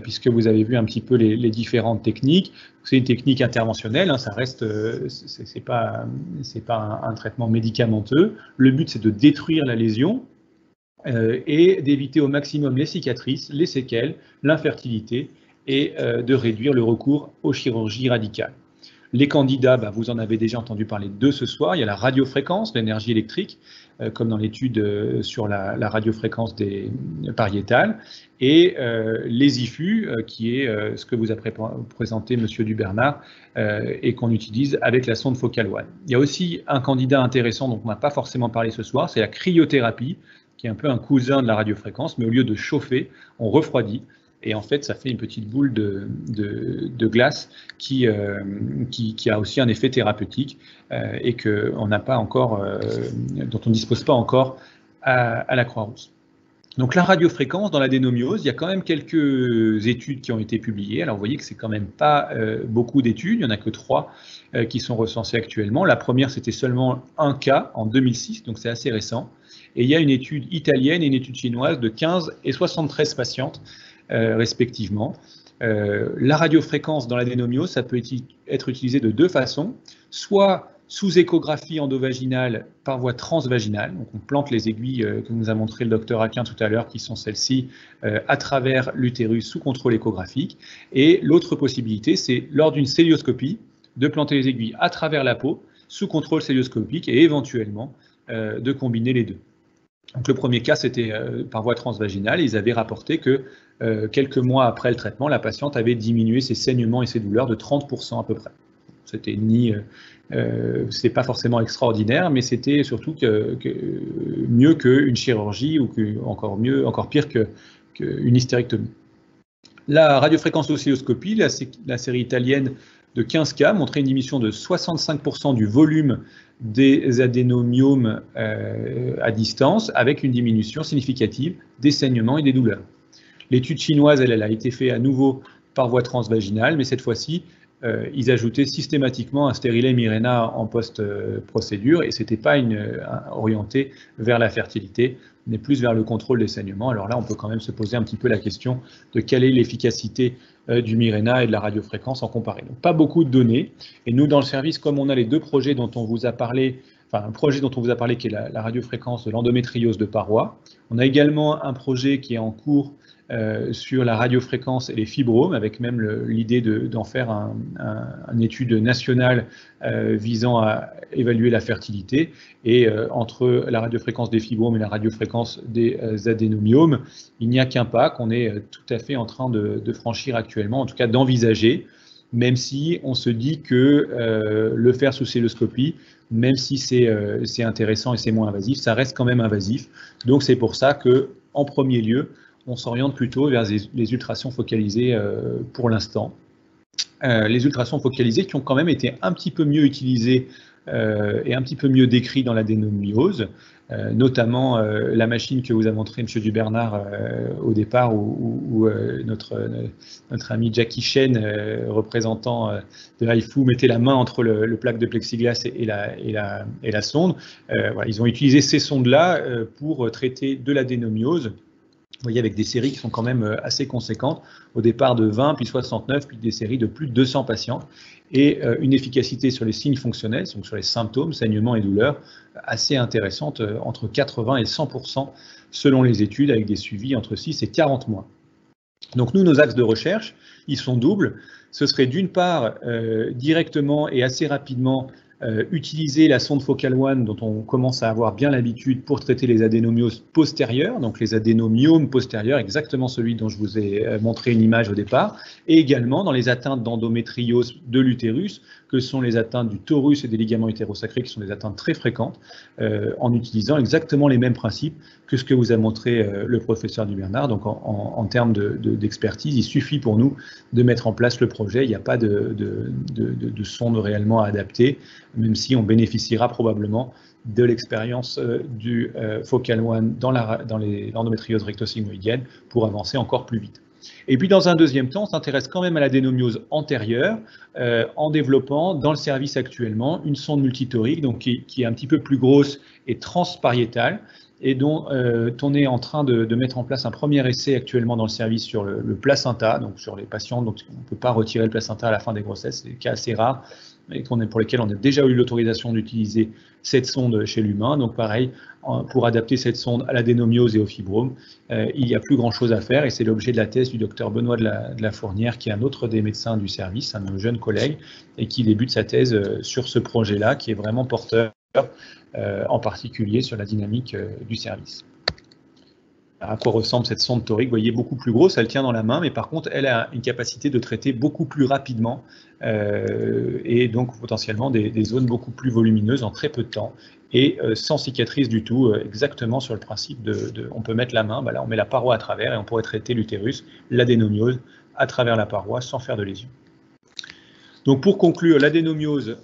puisque vous avez vu un petit peu les différentes techniques. C'est une technique interventionnelle, ça reste, c'est pas un traitement médicamenteux. Le but, c'est de détruire la lésion et d'éviter au maximum les cicatrices, les séquelles, l'infertilité et de réduire le recours aux chirurgies radicales. Les candidats, vous en avez déjà entendu parler d'eux ce soir. Il y a la radiofréquence, l'énergie électrique, comme dans l'étude sur la radiofréquence pariétale, et les IFU, qui est ce que vous a présenté M. Dubernard, et qu'on utilise avec la sonde focale One. Il y a aussi un candidat intéressant dont on n'a pas forcément parlé ce soir, c'est la cryothérapie, qui est un peu un cousin de la radiofréquence, mais au lieu de chauffer, on refroidit. Et en fait, ça fait une petite boule de glace qui a aussi un effet thérapeutique et qu'on n'a pas encore, dont on ne dispose pas encore à la Croix-Rousse. Donc la radiofréquence dans l'adénomiose, il y a quand même quelques études qui ont été publiées. Alors vous voyez que c'est quand même pas beaucoup d'études, il n'y en a que 3 qui sont recensées actuellement. La première, c'était seulement un cas en 2006, donc c'est assez récent. Et il y a une étude italienne et une étude chinoise de 15 et 73 patientes respectivement. La radiofréquence dans l'adénomiose, ça peut être utilisé de 2 façons, soit sous échographie endovaginale par voie transvaginale, donc on plante les aiguilles que nous a montré le docteur Aquin tout à l'heure, qui sont celles-ci, à travers l'utérus sous contrôle échographique, et l'autre possibilité, c'est lors d'une célioscopie, de planter les aiguilles à travers la peau, sous contrôle célioscopique, et éventuellement de combiner les deux. Donc le premier cas, c'était par voie transvaginale. Ils avaient rapporté que quelques mois après le traitement, la patiente avait diminué ses saignements et ses douleurs de 30% à peu près. C'était c'est pas forcément extraordinaire, mais c'était surtout mieux qu'une chirurgie ou encore pire qu'une hystérectomie. La radiofréquence oscilloscopie, la série italienne de 15 cas, montrait une diminution de 65% du volume des adénomyomes à distance, avec une diminution significative des saignements et des douleurs. L'étude chinoise, elle a été faite à nouveau par voie transvaginale, mais cette fois-ci, ils ajoutaient systématiquement un stérilet Mirena en post-procédure, et ce n'était pas orienté vers la fertilité, mais plus vers le contrôle des saignements. Alors là, on peut quand même se poser un petit peu la question de quelle est l'efficacité du Mirena et de la radiofréquence en comparé. Donc pas beaucoup de données, et nous dans le service, comme on a les 2 projets dont on vous a parlé, enfin un projet dont on vous a parlé qui est la radiofréquence de l'endométriose de paroi, on a également un projet qui est en cours sur la radiofréquence et les fibromes, avec même l'idée d'en faire une étude nationale visant à évaluer la fertilité. Et entre la radiofréquence des fibromes et la radiofréquence des adénomyomes, il n'y a qu'un pas qu'on est tout à fait en train de franchir actuellement, en tout cas d'envisager, même si on se dit que le faire sous celluloscopie, même si c'est intéressant et c'est moins invasif, ça reste quand même invasif. Donc c'est pour ça qu'en premier lieu, on s'oriente plutôt vers les ultrasons focalisés pour l'instant. Les ultrasons focalisés qui ont quand même été un petit peu mieux utilisés et un petit peu mieux décrits dans l'adénomiose, notamment la machine que vous a montré M. Dubernard au départ, où notre ami Jackie Chen, représentant de l'IFU, mettait la main entre le plaque de plexiglas et la sonde. Voilà, ils ont utilisé ces sondes-là pour traiter de l'adénomiose. Vous voyez, avec des séries qui sont quand même assez conséquentes, au départ de 20, puis 69, puis des séries de plus de 200 patients, et une efficacité sur les signes fonctionnels, donc sur les symptômes, saignements et douleurs, assez intéressante, entre 80 et 100% selon les études, avec des suivis entre 6 et 40 mois. Donc nous, nos axes de recherche, ils sont doubles. Ce serait d'une part directement et assez rapidement utiliser la sonde Focal One dont on commence à avoir bien l'habitude pour traiter les adénomioses postérieures, donc les adénomyomes postérieurs, exactement celui dont je vous ai montré une image au départ, et également dans les atteintes d'endométriose de l'utérus, que sont les atteintes du torus et des ligaments utérosacrés, qui sont des atteintes très fréquentes, en utilisant exactement les mêmes principes que ce que vous a montré le professeur Dubernard. Donc en termes d'expertise, il suffit pour nous de mettre en place le projet, il n'y a pas de sonde réellement à adapter, même si on bénéficiera probablement de l'expérience du Focal One dans l'endométriose rectosigmoïdienne pour avancer encore plus vite. Et puis dans un deuxième temps, on s'intéresse quand même à l'adénomiose antérieure en développant dans le service actuellement une sonde multitorique donc qui est un petit peu plus grosse et transpariétale et dont on est en train de mettre en place un premier essai actuellement dans le service sur le placenta, donc sur les patients dont on ne peut pas retirer le placenta à la fin des grossesses, c'est des cas assez rares, et pour lesquels on a déjà eu l'autorisation d'utiliser cette sonde chez l'humain. Donc pareil, pour adapter cette sonde à l'adénomiose et au fibrome, il n'y a plus grand-chose à faire, et c'est l'objet de la thèse du docteur Benoît de la Fournière, qui est un autre des médecins du service, un de nos jeunes collègues, et qui débute sa thèse sur ce projet-là, qui est vraiment porteur, en particulier sur la dynamique du service. À quoi ressemble cette sonde torique? Vous voyez, beaucoup plus grosse, elle tient dans la main, mais par contre, elle a une capacité de traiter beaucoup plus rapidement et donc potentiellement des zones beaucoup plus volumineuses en très peu de temps et sans cicatrice du tout, exactement sur le principe on peut mettre la main, là on met la paroi à travers et on pourrait traiter l'utérus, l'adénomiose à travers la paroi sans faire de lésion. Donc pour conclure, l'adénomiose,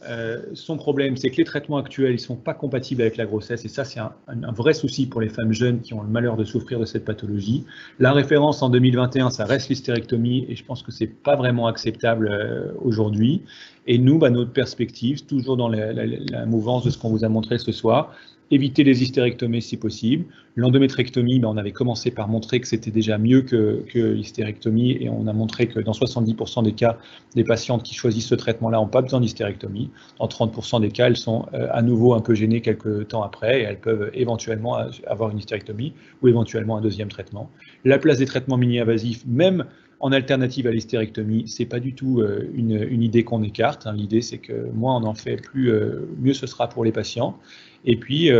son problème, c'est que les traitements actuels ne sont pas compatibles avec la grossesse, et ça c'est un vrai souci pour les femmes jeunes qui ont le malheur de souffrir de cette pathologie. La référence en 2021, ça reste l'hystérectomie, et je pense que ce n'est pas vraiment acceptable aujourd'hui. Et nous, notre perspective, toujours dans la mouvance de ce qu'on vous a montré ce soir, éviter les hystérectomies si possible. L'endométrectomie, on avait commencé par montrer que c'était déjà mieux que l'hystérectomie, et on a montré que dans 70% des cas, les patientes qui choisissent ce traitement-là n'ont pas besoin d'hystérectomie. Dans 30% des cas, elles sont à nouveau un peu gênées quelques temps après, et elles peuvent éventuellement avoir une hystérectomie ou éventuellement un deuxième traitement. La place des traitements mini-invasifs, même en alternative à l'hystérectomie, ce n'est pas du tout une idée qu'on écarte. L'idée, c'est que moins on en fait, mieux ce sera pour les patients. Et puis,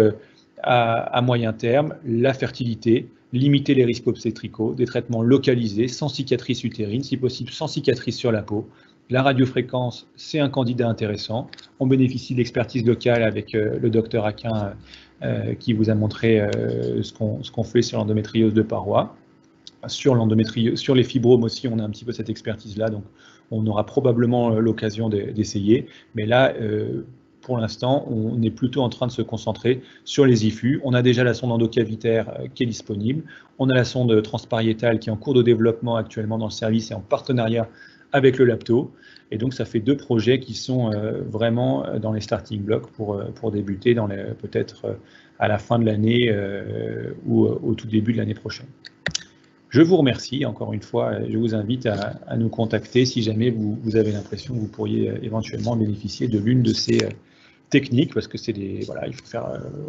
à moyen terme, la fertilité, limiter les risques obstétricaux, des traitements localisés, sans cicatrice utérine, si possible sans cicatrice sur la peau. La radiofréquence, c'est un candidat intéressant. On bénéficie de l'expertise locale avec le docteur Aquin qui vous a montré ce qu'on fait sur l'endométriose de paroi. Sur les fibromes aussi, on a un petit peu cette expertise-là, donc on aura probablement l'occasion d'essayer. Mais là, pour l'instant, on est plutôt en train de se concentrer sur les IFU. On a déjà la sonde endocavitaire qui est disponible. On a la sonde transpariétale qui est en cours de développement actuellement dans le service et en partenariat avec le LAPTO. Et donc, ça fait 2 projets qui sont vraiment dans les starting blocks pour débuter peut-être à la fin de l'année ou au tout début de l'année prochaine. Je vous remercie encore une fois, je vous invite à nous contacter si jamais vous avez l'impression que vous pourriez éventuellement bénéficier de l'une de ces techniques, parce que c'est il faut faire,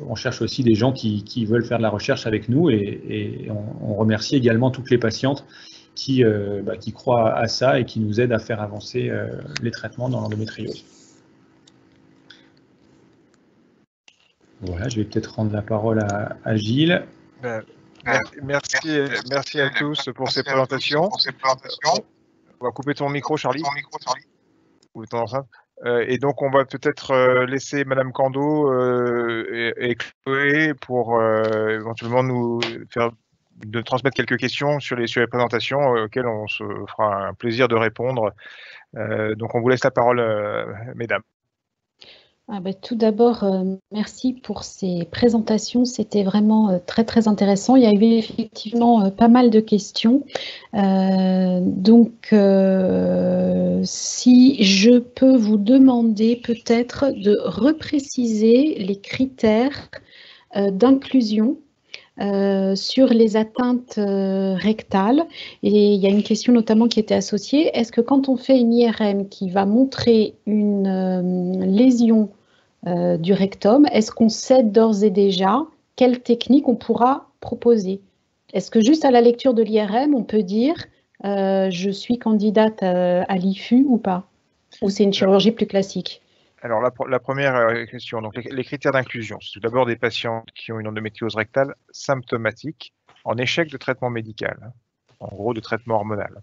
on cherche aussi des gens qui veulent faire de la recherche avec nous, et on remercie également toutes les patientes qui croient à ça et qui nous aident à faire avancer les traitements dans l'endométriose. Voilà, je vais peut-être rendre la parole à Gilles. Merci à tous pour ces présentations. On va couper ton micro, Charlie. Et donc, on va peut-être laisser Madame Cando et Chloé pour éventuellement de transmettre quelques questions sur les présentations auxquelles on se fera un plaisir de répondre. Donc, on vous laisse la parole, mesdames. Tout d'abord, merci pour ces présentations. C'était vraiment très, très intéressant. Il y a eu effectivement pas mal de questions. Si je peux vous demander peut-être de repréciser les critères d'inclusion sur les atteintes rectales. Et il y a une question notamment qui était associée. Est-ce que quand on fait une IRM qui va montrer une lésion du rectum, est-ce qu'on sait d'ores et déjà quelle technique on pourra proposer? Est-ce que juste à la lecture de l'IRM, on peut dire je suis candidate à l'IFU ou pas? Ou c'est une chirurgie plus classique? Alors, la première question, donc les critères d'inclusion, c'est tout d'abord des patients qui ont une endométriose rectale symptomatique en échec de traitement médical, hein, en gros de traitement hormonal.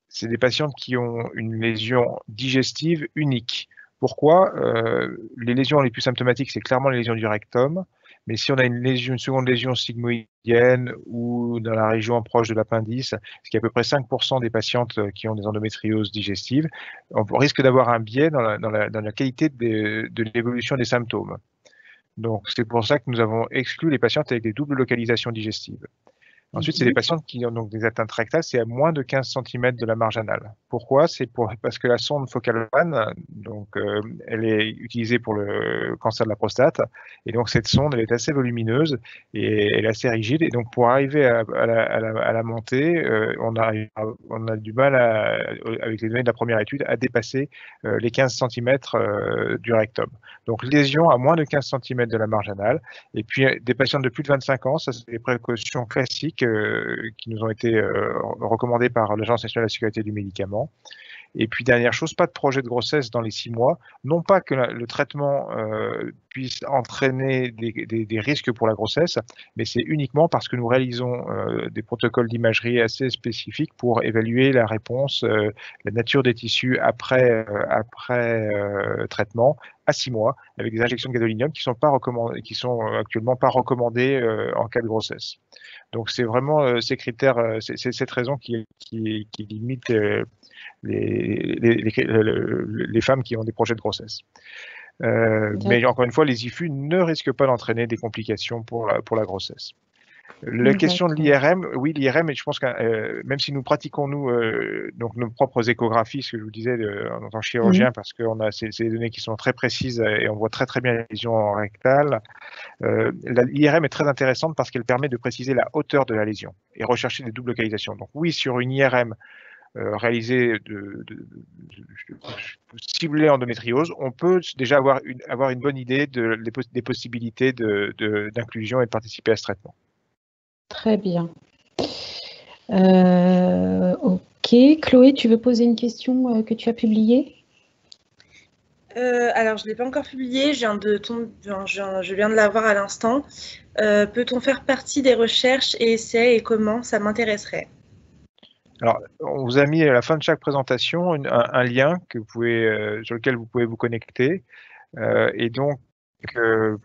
C'est des patientes qui ont une lésion digestive unique. Pourquoi? Les lésions les plus symptomatiques, c'est clairement les lésions du rectum, mais si on a une seconde lésion sigmoïdienne ou dans la région proche de l'appendice, ce qui est à peu près 5% des patientes qui ont des endométrioses digestives, on risque d'avoir un biais dans la qualité de l'évolution des symptômes. Donc, c'est pour ça que nous avons exclu les patientes avec des doubles localisations digestives. Ensuite, c'est des patientes qui ont donc des atteintes rectales, c'est à moins de 15 cm de la marge anale. Pourquoi? Parce que la sonde Focalvan, donc, elle est utilisée pour le cancer de la prostate, et donc cette sonde, elle est assez volumineuse et elle est assez rigide, et donc pour arriver à la montée, on a du mal, avec les données de la première étude, à dépasser les 15 cm du rectum. Donc lésion à moins de 15 cm de la marge anale, et puis des patients de plus de 25 ans, ça c'est des précautions classiques qui nous ont été recommandées par l'Agence nationale de la sécurité du médicament. Et puis dernière chose, pas de projet de grossesse dans les 6 mois, non pas que le traitement puisse entraîner des risques pour la grossesse, mais c'est uniquement parce que nous réalisons des protocoles d'imagerie assez spécifiques pour évaluer la réponse, la nature des tissus après traitement à 6 mois, avec des injections de gadolinium qui sont actuellement pas recommandées en cas de grossesse. Donc c'est vraiment ces critères, c'est cette raison qui limite les femmes qui ont des projets de grossesse. Mais encore une fois, les IFU ne risquent pas d'entraîner des complications pour la grossesse. La question de l'IRM, oui, l'IRM, je pense que même si nous pratiquons, donc nos propres échographies, ce que je vous disais en tant que chirurgien, parce qu'on a ces données qui sont très précises et on voit très très bien les lésions rectales, l'IRM est très intéressante parce qu'elle permet de préciser la hauteur de la lésion et rechercher des doubles localisations. Donc oui, sur une IRM réalisée ciblée endométriose, on peut déjà avoir une bonne idée des possibilités d'inclusion et de participer à ce traitement. Très bien. Ok. Chloé, tu veux poser une question que tu as publiée? Alors, je ne l'ai pas encore publiée, je viens de la voir à l'instant. Peut-on faire partie des recherches et essais et comment? Ça m'intéresserait. Alors, on vous a mis à la fin de chaque présentation un lien sur lequel vous pouvez vous connecter. Et donc, vous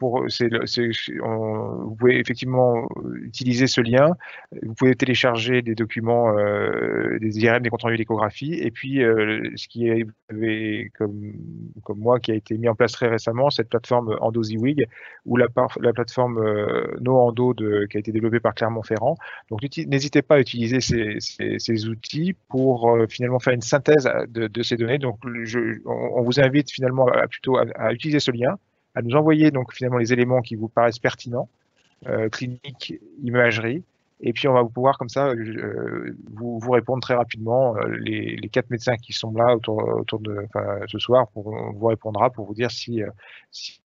pouvez effectivement utiliser ce lien. Vous pouvez télécharger des documents, des IRM, des comptes rendus d'échographie. Et puis, ce qui est comme moi, qui a été mis en place très récemment, cette plateforme EndoZiwig, ou la plateforme NoEndo qui a été développée par Clermont-Ferrand. Donc, n'hésitez pas à utiliser ces outils pour finalement faire une synthèse de ces données. Donc, on vous invite finalement plutôt à utiliser ce lien, à nous envoyer donc finalement les éléments qui vous paraissent pertinents, clinique, imagerie, et puis on va pouvoir comme ça vous répondre très rapidement. Les 4 médecins qui sont là autour de ce soir, on vous répondra pour vous dire si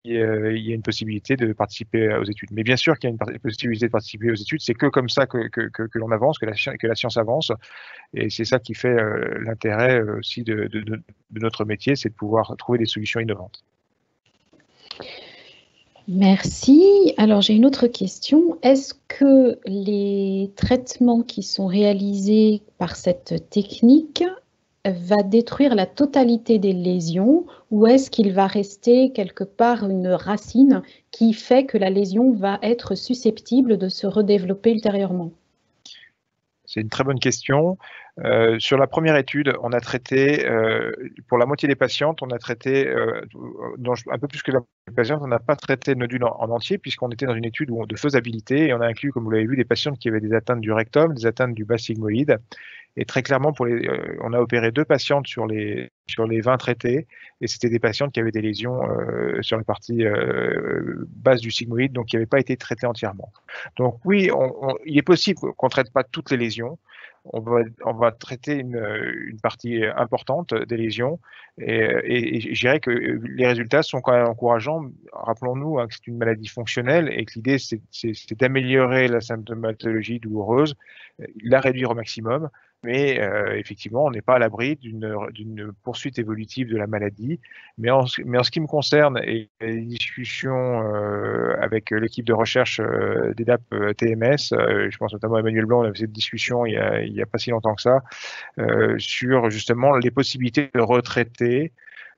il y a une possibilité de participer aux études. Mais bien sûr qu'il y a une possibilité de participer aux études, c'est que comme ça que l'on avance, que la science avance, et c'est ça qui fait l'intérêt aussi de notre métier, c'est de pouvoir trouver des solutions innovantes. Merci. Alors, j'ai une autre question. Est-ce que les traitements qui sont réalisés par cette technique va détruire la totalité des lésions ou est-ce qu'il va rester quelque part une racine qui fait que la lésion va être susceptible de se redévelopper ultérieurement? C'est une très bonne question. Sur la première étude, on a traité, pour la moitié des patientes, on a traité, un peu plus que la moitié des patientes, on n'a pas traité le nodule en entier, puisqu'on était dans une étude de faisabilité, et on a inclus, comme vous l'avez vu, des patientes qui avaient des atteintes du rectum, des atteintes du bas sigmoïde. Et très clairement, on a opéré 2 patientes sur les 20 traités, et c'était des patientes qui avaient des lésions sur la partie basse du sigmoïde, donc qui n'avaient pas été traitées entièrement. Donc oui, il est possible qu'on ne traite pas toutes les lésions. on va traiter une partie importante des lésions et je dirais que les résultats sont quand même encourageants. Rappelons-nous que c'est une maladie fonctionnelle et que l'idée, c'est d'améliorer la symptomatologie douloureuse, la réduire au maximum. Mais effectivement, on n'est pas à l'abri d'une poursuite évolutive de la maladie. Mais en ce qui me concerne, et les discussions avec l'équipe de recherche d'EDAP TMS, je pense notamment à Emmanuel Blanc, on avait cette discussion il y a pas si longtemps que ça, sur justement les possibilités de retraiter.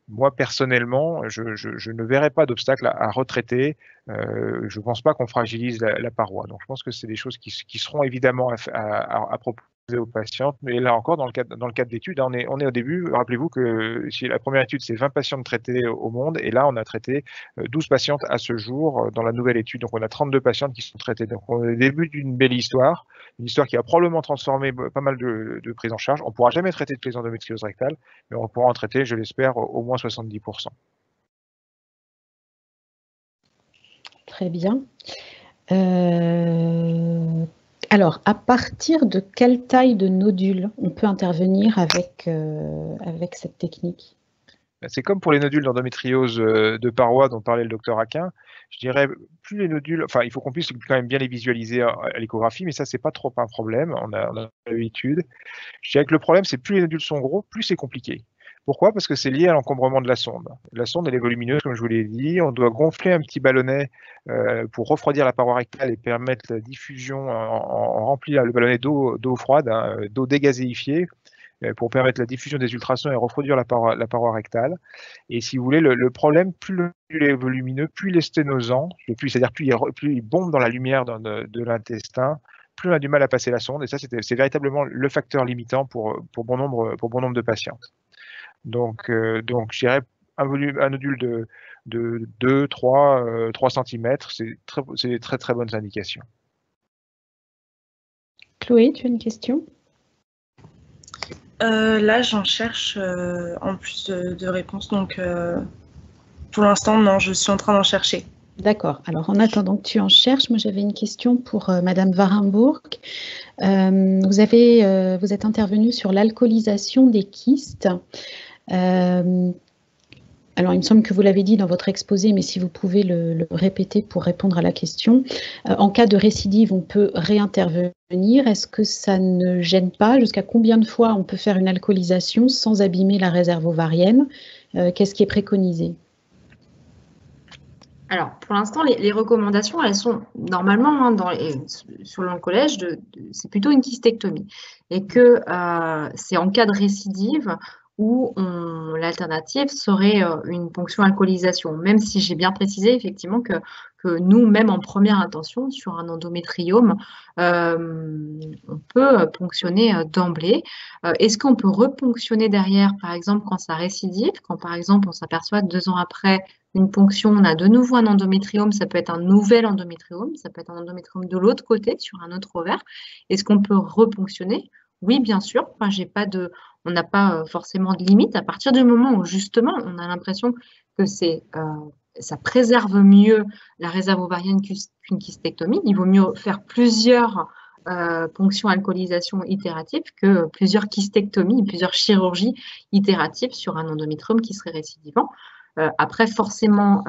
Moi, personnellement, je ne verrai pas d'obstacle à retraiter. Je ne pense pas qu'on fragilise la paroi. Donc, je pense que c'est des choses qui seront évidemment à proposer aux patientes. Mais là encore, dans le cadre d'études, on est au début. Rappelez-vous que si la première étude, c'est 20 patientes traitées au monde. Et là, on a traité 12 patientes à ce jour dans la nouvelle étude. Donc, on a 32 patientes qui sont traitées. Donc, on est au début d'une belle histoire. Une histoire qui a probablement transformé pas mal de prises en charge. On ne pourra jamais traiter toutes les endométrioses rectales, mais on pourra en traiter, je l'espère, au moins 70%. Très bien. Alors, à partir de quelle taille de nodule on peut intervenir avec cette technique? C'est comme pour les nodules d'endométriose de paroi dont parlait le docteur Aquin. Je dirais, plus les nodules, enfin, il faut qu'on puisse quand même bien les visualiser à l'échographie, mais ça, c'est pas trop un problème, on a l'habitude. Je dirais que le problème, c'est plus les nodules sont gros, plus c'est compliqué. Pourquoi? Parce que c'est lié à l'encombrement de la sonde. La sonde, elle est volumineuse, comme je vous l'ai dit. On doit gonfler un petit ballonnet pour refroidir la paroi rectale et permettre la diffusion, on remplit le ballonnet d'eau froide, d'eau dégazéifiée, pour permettre la diffusion des ultrasons et refroidir la paroi rectale. Et si vous voulez, le problème, plus le nodule est volumineux, plus il est sténosant, c'est-à-dire plus il bombe dans la lumière de l'intestin, plus on a du mal à passer la sonde. Et ça, c'est véritablement le facteur limitant pour bon nombre de patientes. Donc, je dirais un nodule de 2, 3 cm, c'est très très bonnes indications. Chloé, tu as une question? Là, j'en cherche en plus de réponses, donc pour l'instant, non, je suis en train d'en chercher. D'accord. Alors, en attendant que tu en cherches, moi j'avais une question pour Madame Warenbourg. Vous êtes intervenue sur l'alcoolisation des kystes. Alors, il me semble que vous l'avez dit dans votre exposé, mais si vous pouvez le répéter pour répondre à la question. En cas de récidive, on peut réintervenir. Est-ce que ça ne gêne pas? Jusqu'à combien de fois on peut faire une alcoolisation sans abîmer la réserve ovarienne? Qu'est-ce qui est préconisé? Alors, pour l'instant, les recommandations, elles sont normalement sur le collège, c'est plutôt une kystectomie. Et que c'est en cas de récidive où l'alternative serait une ponction alcoolisation. Même si j'ai bien précisé effectivement que nous, même en première intention, sur un endométriome, on peut ponctionner d'emblée. Est-ce qu'on peut reponctionner derrière, par exemple, quand ça récidive, quand par exemple on s'aperçoit 2 ans après une ponction, on a de nouveau un endométriome, ça peut être un nouvel endométriome, ça peut être un endométriome de l'autre côté, sur un autre ovaire. Est-ce qu'on peut reponctionner? Oui, bien sûr. Enfin, on n'a pas forcément de limite. À partir du moment où, justement, on a l'impression que ça préserve mieux la réserve ovarienne qu'une kystectomie, il vaut mieux faire plusieurs ponctions alcoolisation itératives que plusieurs kystectomies, plusieurs chirurgies itératives sur un endométriome qui serait récidivant. Après, forcément,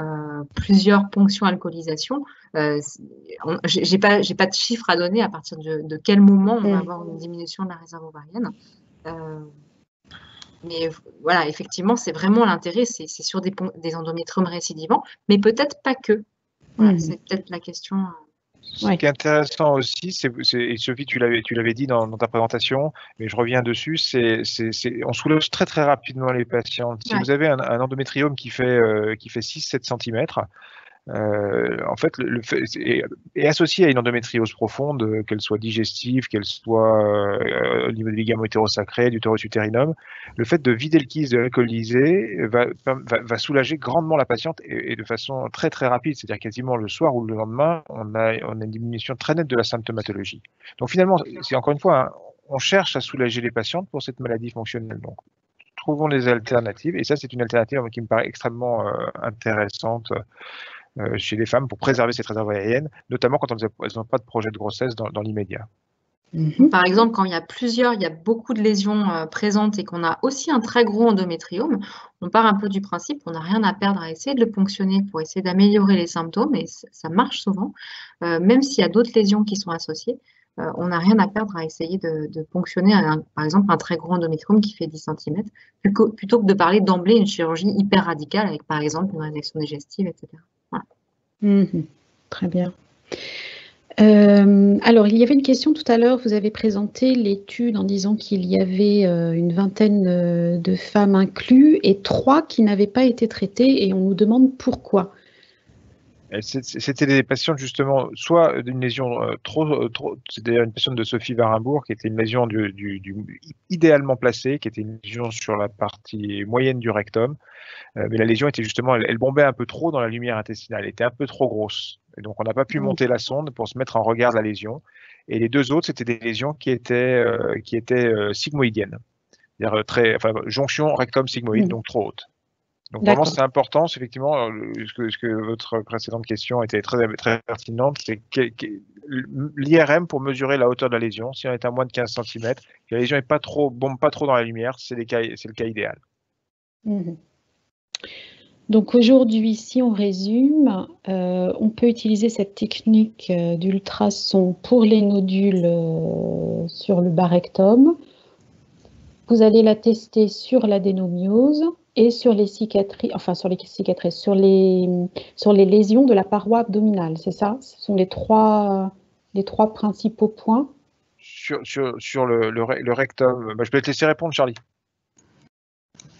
plusieurs ponctions alcoolisation, j'ai pas de chiffre à donner à partir de quel moment on va avoir une diminution de la réserve ovarienne. Mais voilà, effectivement, c'est vraiment l'intérêt, c'est sur des endométriomes récidivants, mais peut-être pas que. Voilà, c'est peut-être la question. Ce qui est intéressant aussi, et Sophie, tu l'avais dit dans ta présentation, mais je reviens dessus, on soulage très très rapidement les patientes. Si vous avez un endométriome qui fait 6-7 cm, en fait, est associé à une endométriose profonde, qu'elle soit digestive, qu'elle soit au niveau des ligaments hétérosacrés, du torus uterinum. Le fait de vider le kyste, de l'alcooliser, va soulager grandement la patiente et de façon très très rapide, c'est-à-dire quasiment le soir ou le lendemain, on a une diminution très nette de la symptomatologie. Donc finalement, c'est encore une fois, on cherche à soulager les patientes pour cette maladie fonctionnelle. Donc, trouvons des alternatives, et ça c'est une alternative qui me paraît extrêmement intéressante chez les femmes pour préserver cette réserve ovarienne, notamment quand elles n'ont pas de projet de grossesse dans l'immédiat. Par exemple, quand il y a beaucoup de lésions présentes et qu'on a aussi un très gros endométriome, on part un peu du principe qu'on n'a rien à perdre à essayer de le ponctionner pour essayer d'améliorer les symptômes, et ça marche souvent. Même s'il y a d'autres lésions qui sont associées, on n'a rien à perdre à essayer de ponctionner, par exemple, un très gros endométriome qui fait 10 cm, plutôt que de parler d'emblée d'une chirurgie hyper radicale avec, par exemple, une résection digestive, etc. Voilà. Très bien. Alors, il y avait une question tout à l'heure, vous avez présenté l'étude en disant qu'il y avait une vingtaine de femmes incluses et 3 qui n'avaient pas été traitées, et on nous demande pourquoi. C'était des patients justement, soit d'une lésion c'était une patiente de Sophie Warenbourg qui était une lésion idéalement placée, qui était une lésion sur la partie moyenne du rectum, mais la lésion était justement, elle bombait un peu trop dans la lumière intestinale, elle était un peu trop grosse, et donc on n'a pas pu monter la sonde pour se mettre en regard de la lésion, et les 2 autres c'était des lésions qui étaient sigmoïdiennes, c'est-à-dire jonction rectum sigmoïde, donc trop haute. Donc vraiment, c'est important, effectivement, ce que votre précédente question était très, très pertinente, c'est l'IRM pour mesurer la hauteur de la lésion. Si on est à moins de 15 cm, que la lésion bombe pas trop dans la lumière, c'est le cas idéal. Donc aujourd'hui, si on résume, on peut utiliser cette technique d'ultrason pour les nodules sur le bas rectum. Vous allez la tester sur l'adénomiose et sur les cicatrices, sur les lésions de la paroi abdominale, c'est ça? Ce sont les trois principaux points. Sur le rectum, je peux te laisser répondre, Charlie.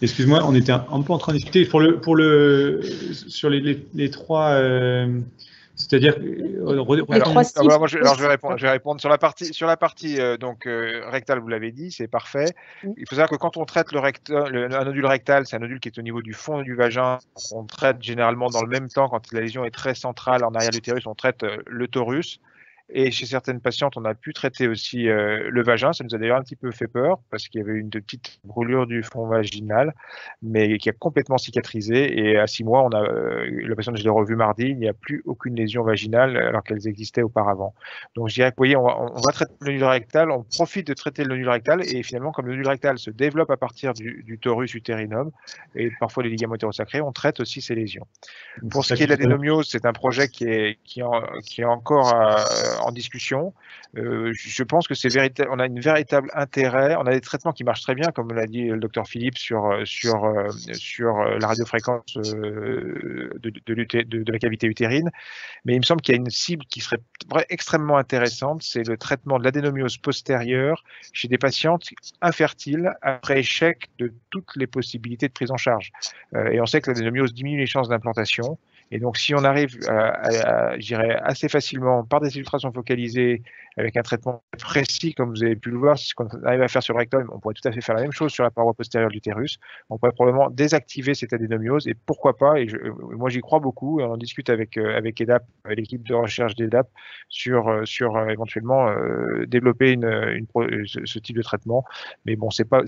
Excuse-moi, on était un peu en train de discuter sur les 3. C'est-à-dire, je vais répondre sur la partie rectale. Vous l'avez dit, c'est parfait. Il faut savoir que quand on traite un nodule rectal, c'est un nodule qui est au niveau du fond du vagin. On traite généralement dans le même temps. Quand la lésion est très centrale en arrière de l'utérus, on traite l'utérus. Et chez certaines patientes, on a pu traiter aussi le vagin. Ça nous a d'ailleurs un petit peu fait peur parce qu'il y avait une petite brûlure du fond vaginal, mais qui a complètement cicatrisé. Et à 6 mois, la patiente, je l'ai revue mardi, il n'y a plus aucune lésion vaginale alors qu'elles existaient auparavant. Donc je dirais que, vous voyez, on va traiter le nodule rectal, on profite de traiter le nodule rectal, et finalement, comme le nodule rectal se développe à partir du torus utérinum et parfois les ligaments hétérosacrés, on traite aussi ces lésions. Pour ce qui est de l'adénomiose, c'est un projet qui est encore en discussion. Je pense que on a un véritable intérêt. On a des traitements qui marchent très bien, comme l'a dit le docteur Philippe, sur la radiofréquence de la cavité utérine. Mais il me semble qu'il y a une cible qui serait extrêmement intéressante, c'est le traitement de l'adénomiose postérieure chez des patientes infertiles après échec de toutes les possibilités de prise en charge. Et on sait que l'adénomiose diminue les chances d'implantation. Et donc, si on arrive je dirais, assez facilement par des ultrasons focalisés avec un traitement précis, comme vous avez pu le voir, ce qu'on arrive à faire sur le rectum, on pourrait tout à fait faire la même chose sur la paroi postérieure de l'utérus. On pourrait probablement désactiver cette adénomiose, et pourquoi pas, et moi j'y crois beaucoup, et on en discute avec EDAP, l'équipe de recherche d'EDAP, sur éventuellement développer ce type de traitement. Mais bon, c'est pas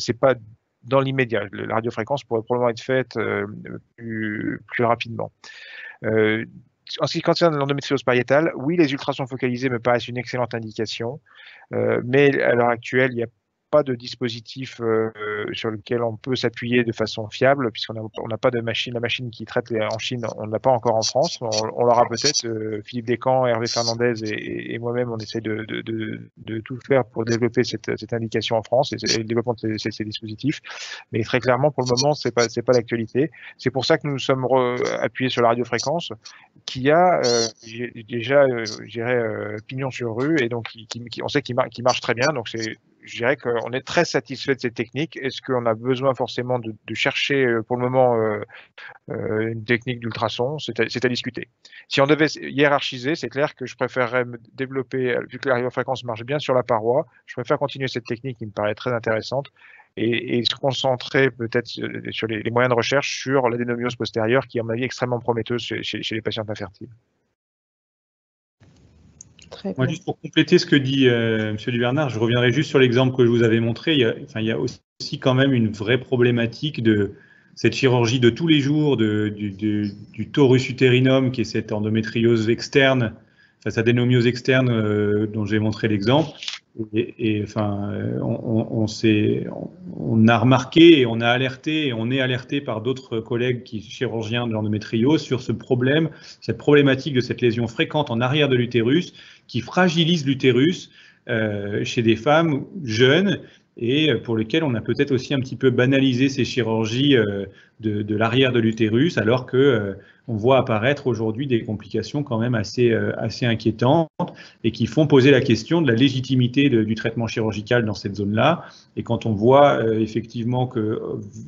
dans l'immédiat. La radiofréquence pourrait probablement être faite plus rapidement. En ce qui concerne l'endométriose pariétale, oui, les ultrasons focalisés me paraissent une excellente indication, mais à l'heure actuelle, il n'y a pas de dispositif sur lequel on peut s'appuyer de façon fiable, puisqu'on n'a pas de machine. La machine qui traite en Chine, on ne l'a pas encore en France. On l'aura peut-être. Philippe Descamps, Hervé Fernandez et moi-même, on essaie de tout faire pour développer cette indication en France et le développement de ces dispositifs. Mais très clairement, pour le moment, c'est pas l'actualité. C'est pour ça que nous nous sommes appuyés sur la radiofréquence, qui a déjà, je dirais, pignon sur rue, et donc on sait qu'il marche très bien. Donc je dirais qu'on est très satisfait de cette technique. Est-ce qu'on a besoin forcément de chercher pour le moment une technique d'ultrason? C'est à discuter. Si on devait hiérarchiser, c'est clair que je préférerais me développer, vu que la radiofréquence marche bien sur la paroi, je préfère continuer cette technique qui me paraît très intéressante et se concentrer peut-être sur les moyens de recherche sur l'adénomiose postérieure qui est à mon avis extrêmement prometteuse chez les patientes infertiles. Moi, juste pour compléter ce que dit M. Dubernard, je reviendrai juste sur l'exemple que je vous avais montré. Il y a aussi quand même une vraie problématique de cette chirurgie de tous les jours du torus utérinum, qui est cette endométriose externe, cette adénomiose externe dont j'ai montré l'exemple. Enfin, on a remarqué et on a alerté et on est alerté par d'autres collègues chirurgiens de l'endométriose sur ce problème, cette problématique de cette lésion fréquente en arrière de l'utérus qui fragilise l'utérus chez des femmes jeunes et pour lesquelles on a peut-être aussi un petit peu banalisé ces chirurgies de l'arrière de l'utérus, alors que on voit apparaître aujourd'hui des complications quand même assez inquiétantes et qui font poser la question de la légitimité du traitement chirurgical dans cette zone-là. Et quand on voit effectivement que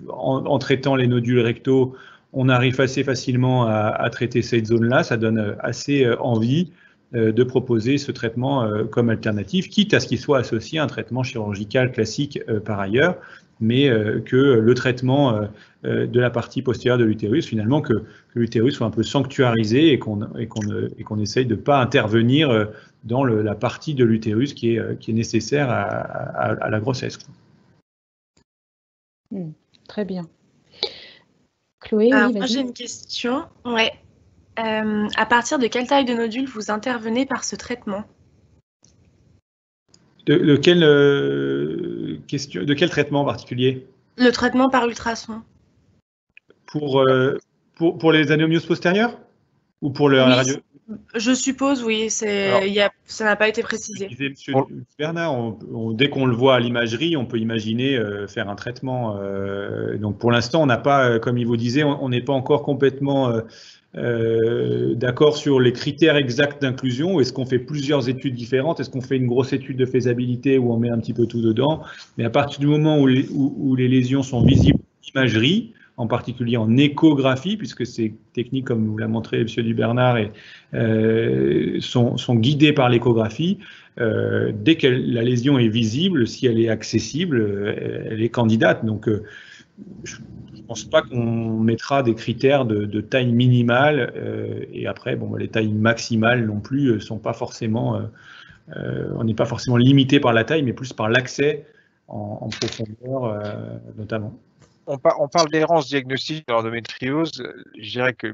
en traitant les nodules rectaux, on arrive assez facilement à traiter cette zone-là, ça donne assez envie de proposer ce traitement comme alternative, quitte à ce qu'il soit associé à un traitement chirurgical classique par ailleurs, mais que le traitement de la partie postérieure de l'utérus, finalement, que l'utérus soit un peu sanctuarisé et qu'on essaye de ne pas intervenir dans la partie de l'utérus qui est nécessaire à la grossesse. Très bien. Chloé, alors, oui, moi j'ai une question. Ouais. À partir de quelle taille de nodule vous intervenez par ce traitement? De quel traitement en particulier? Le traitement par ultrason. Pour les anémioses postérieures? Ou pour la radio? Je suppose, oui. Ça n'a pas été précisé. Monsieur Bernard, dès qu'on le voit à l'imagerie, on peut imaginer faire un traitement. Donc pour l'instant, on n'a pas, comme il vous disait, on n'est pas encore complètement d'accord sur les critères exacts d'inclusion. Est-ce qu'on fait plusieurs études différentes? Est-ce qu'on fait une grosse étude de faisabilité où on met un petit peu tout dedans? Mais à partir du moment où les lésions sont visibles en imagerie, en particulier en échographie, puisque ces techniques, comme vous l'a montré M. Dubernard, sont guidées par l'échographie. Dès que la lésion est visible, si elle est accessible, elle est candidate. Donc, je ne pense pas qu'on mettra des critères de taille minimale. Et après, bon, les tailles maximales non plus sont pas forcément. On n'est pas forcément limité par la taille, mais plus par l'accès en profondeur, notamment. On parle d'errance diagnostique de l'endométriose. Je dirais que,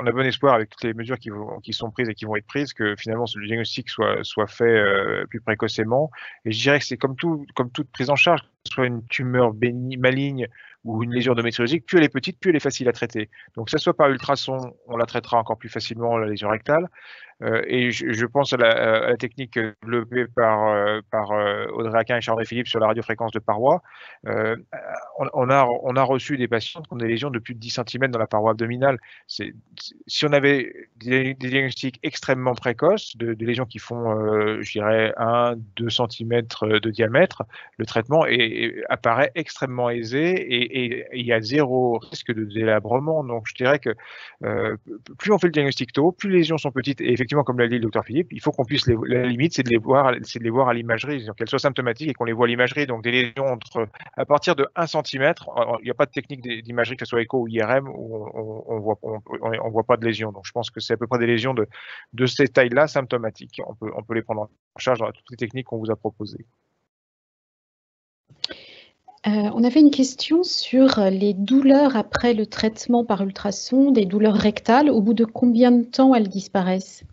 on a bon espoir avec toutes les mesures qui sont prises et qui vont être prises, que finalement le diagnostic soit fait plus précocement. Et je dirais que c'est comme toute prise en charge, que ce soit une tumeur maligne ou une lésion endométriosique, plus elle est petite, plus elle est facile à traiter. Donc, que ce soit par ultrason, on la traitera encore plus facilement, la lésion rectale. Et je pense à la technique développée par Audrey Aquin et Charles Philippe sur la radiofréquence de paroi. On a reçu des patients qui ont des lésions de plus de 10 cm dans la paroi abdominale. Si on avait des diagnostics extrêmement précoces, de lésions qui font, je dirais, 1-2 cm de diamètre, le traitement apparaît extrêmement aisé et il y a zéro risque de délabrement. Donc, je dirais que plus on fait le diagnostic tôt, plus les lésions sont petites. Et effectivement, comme l'a dit le docteur Philippe, il faut qu'on puisse la limite, c'est de les voir à l'imagerie, qu'elles soient symptomatiques et qu'on les voit à l'imagerie. Donc des lésions à partir de 1 cm, il n'y a pas de technique d'imagerie, que ce soit écho ou IRM, où on voit pas de lésions. Donc je pense que c'est à peu près des lésions de ces tailles-là symptomatiques. On peut les prendre en charge dans toutes les techniques qu'on vous a proposées. On avait une question sur les douleurs après le traitement par ultrason, des douleurs rectales. Au bout de combien de temps elles disparaissent?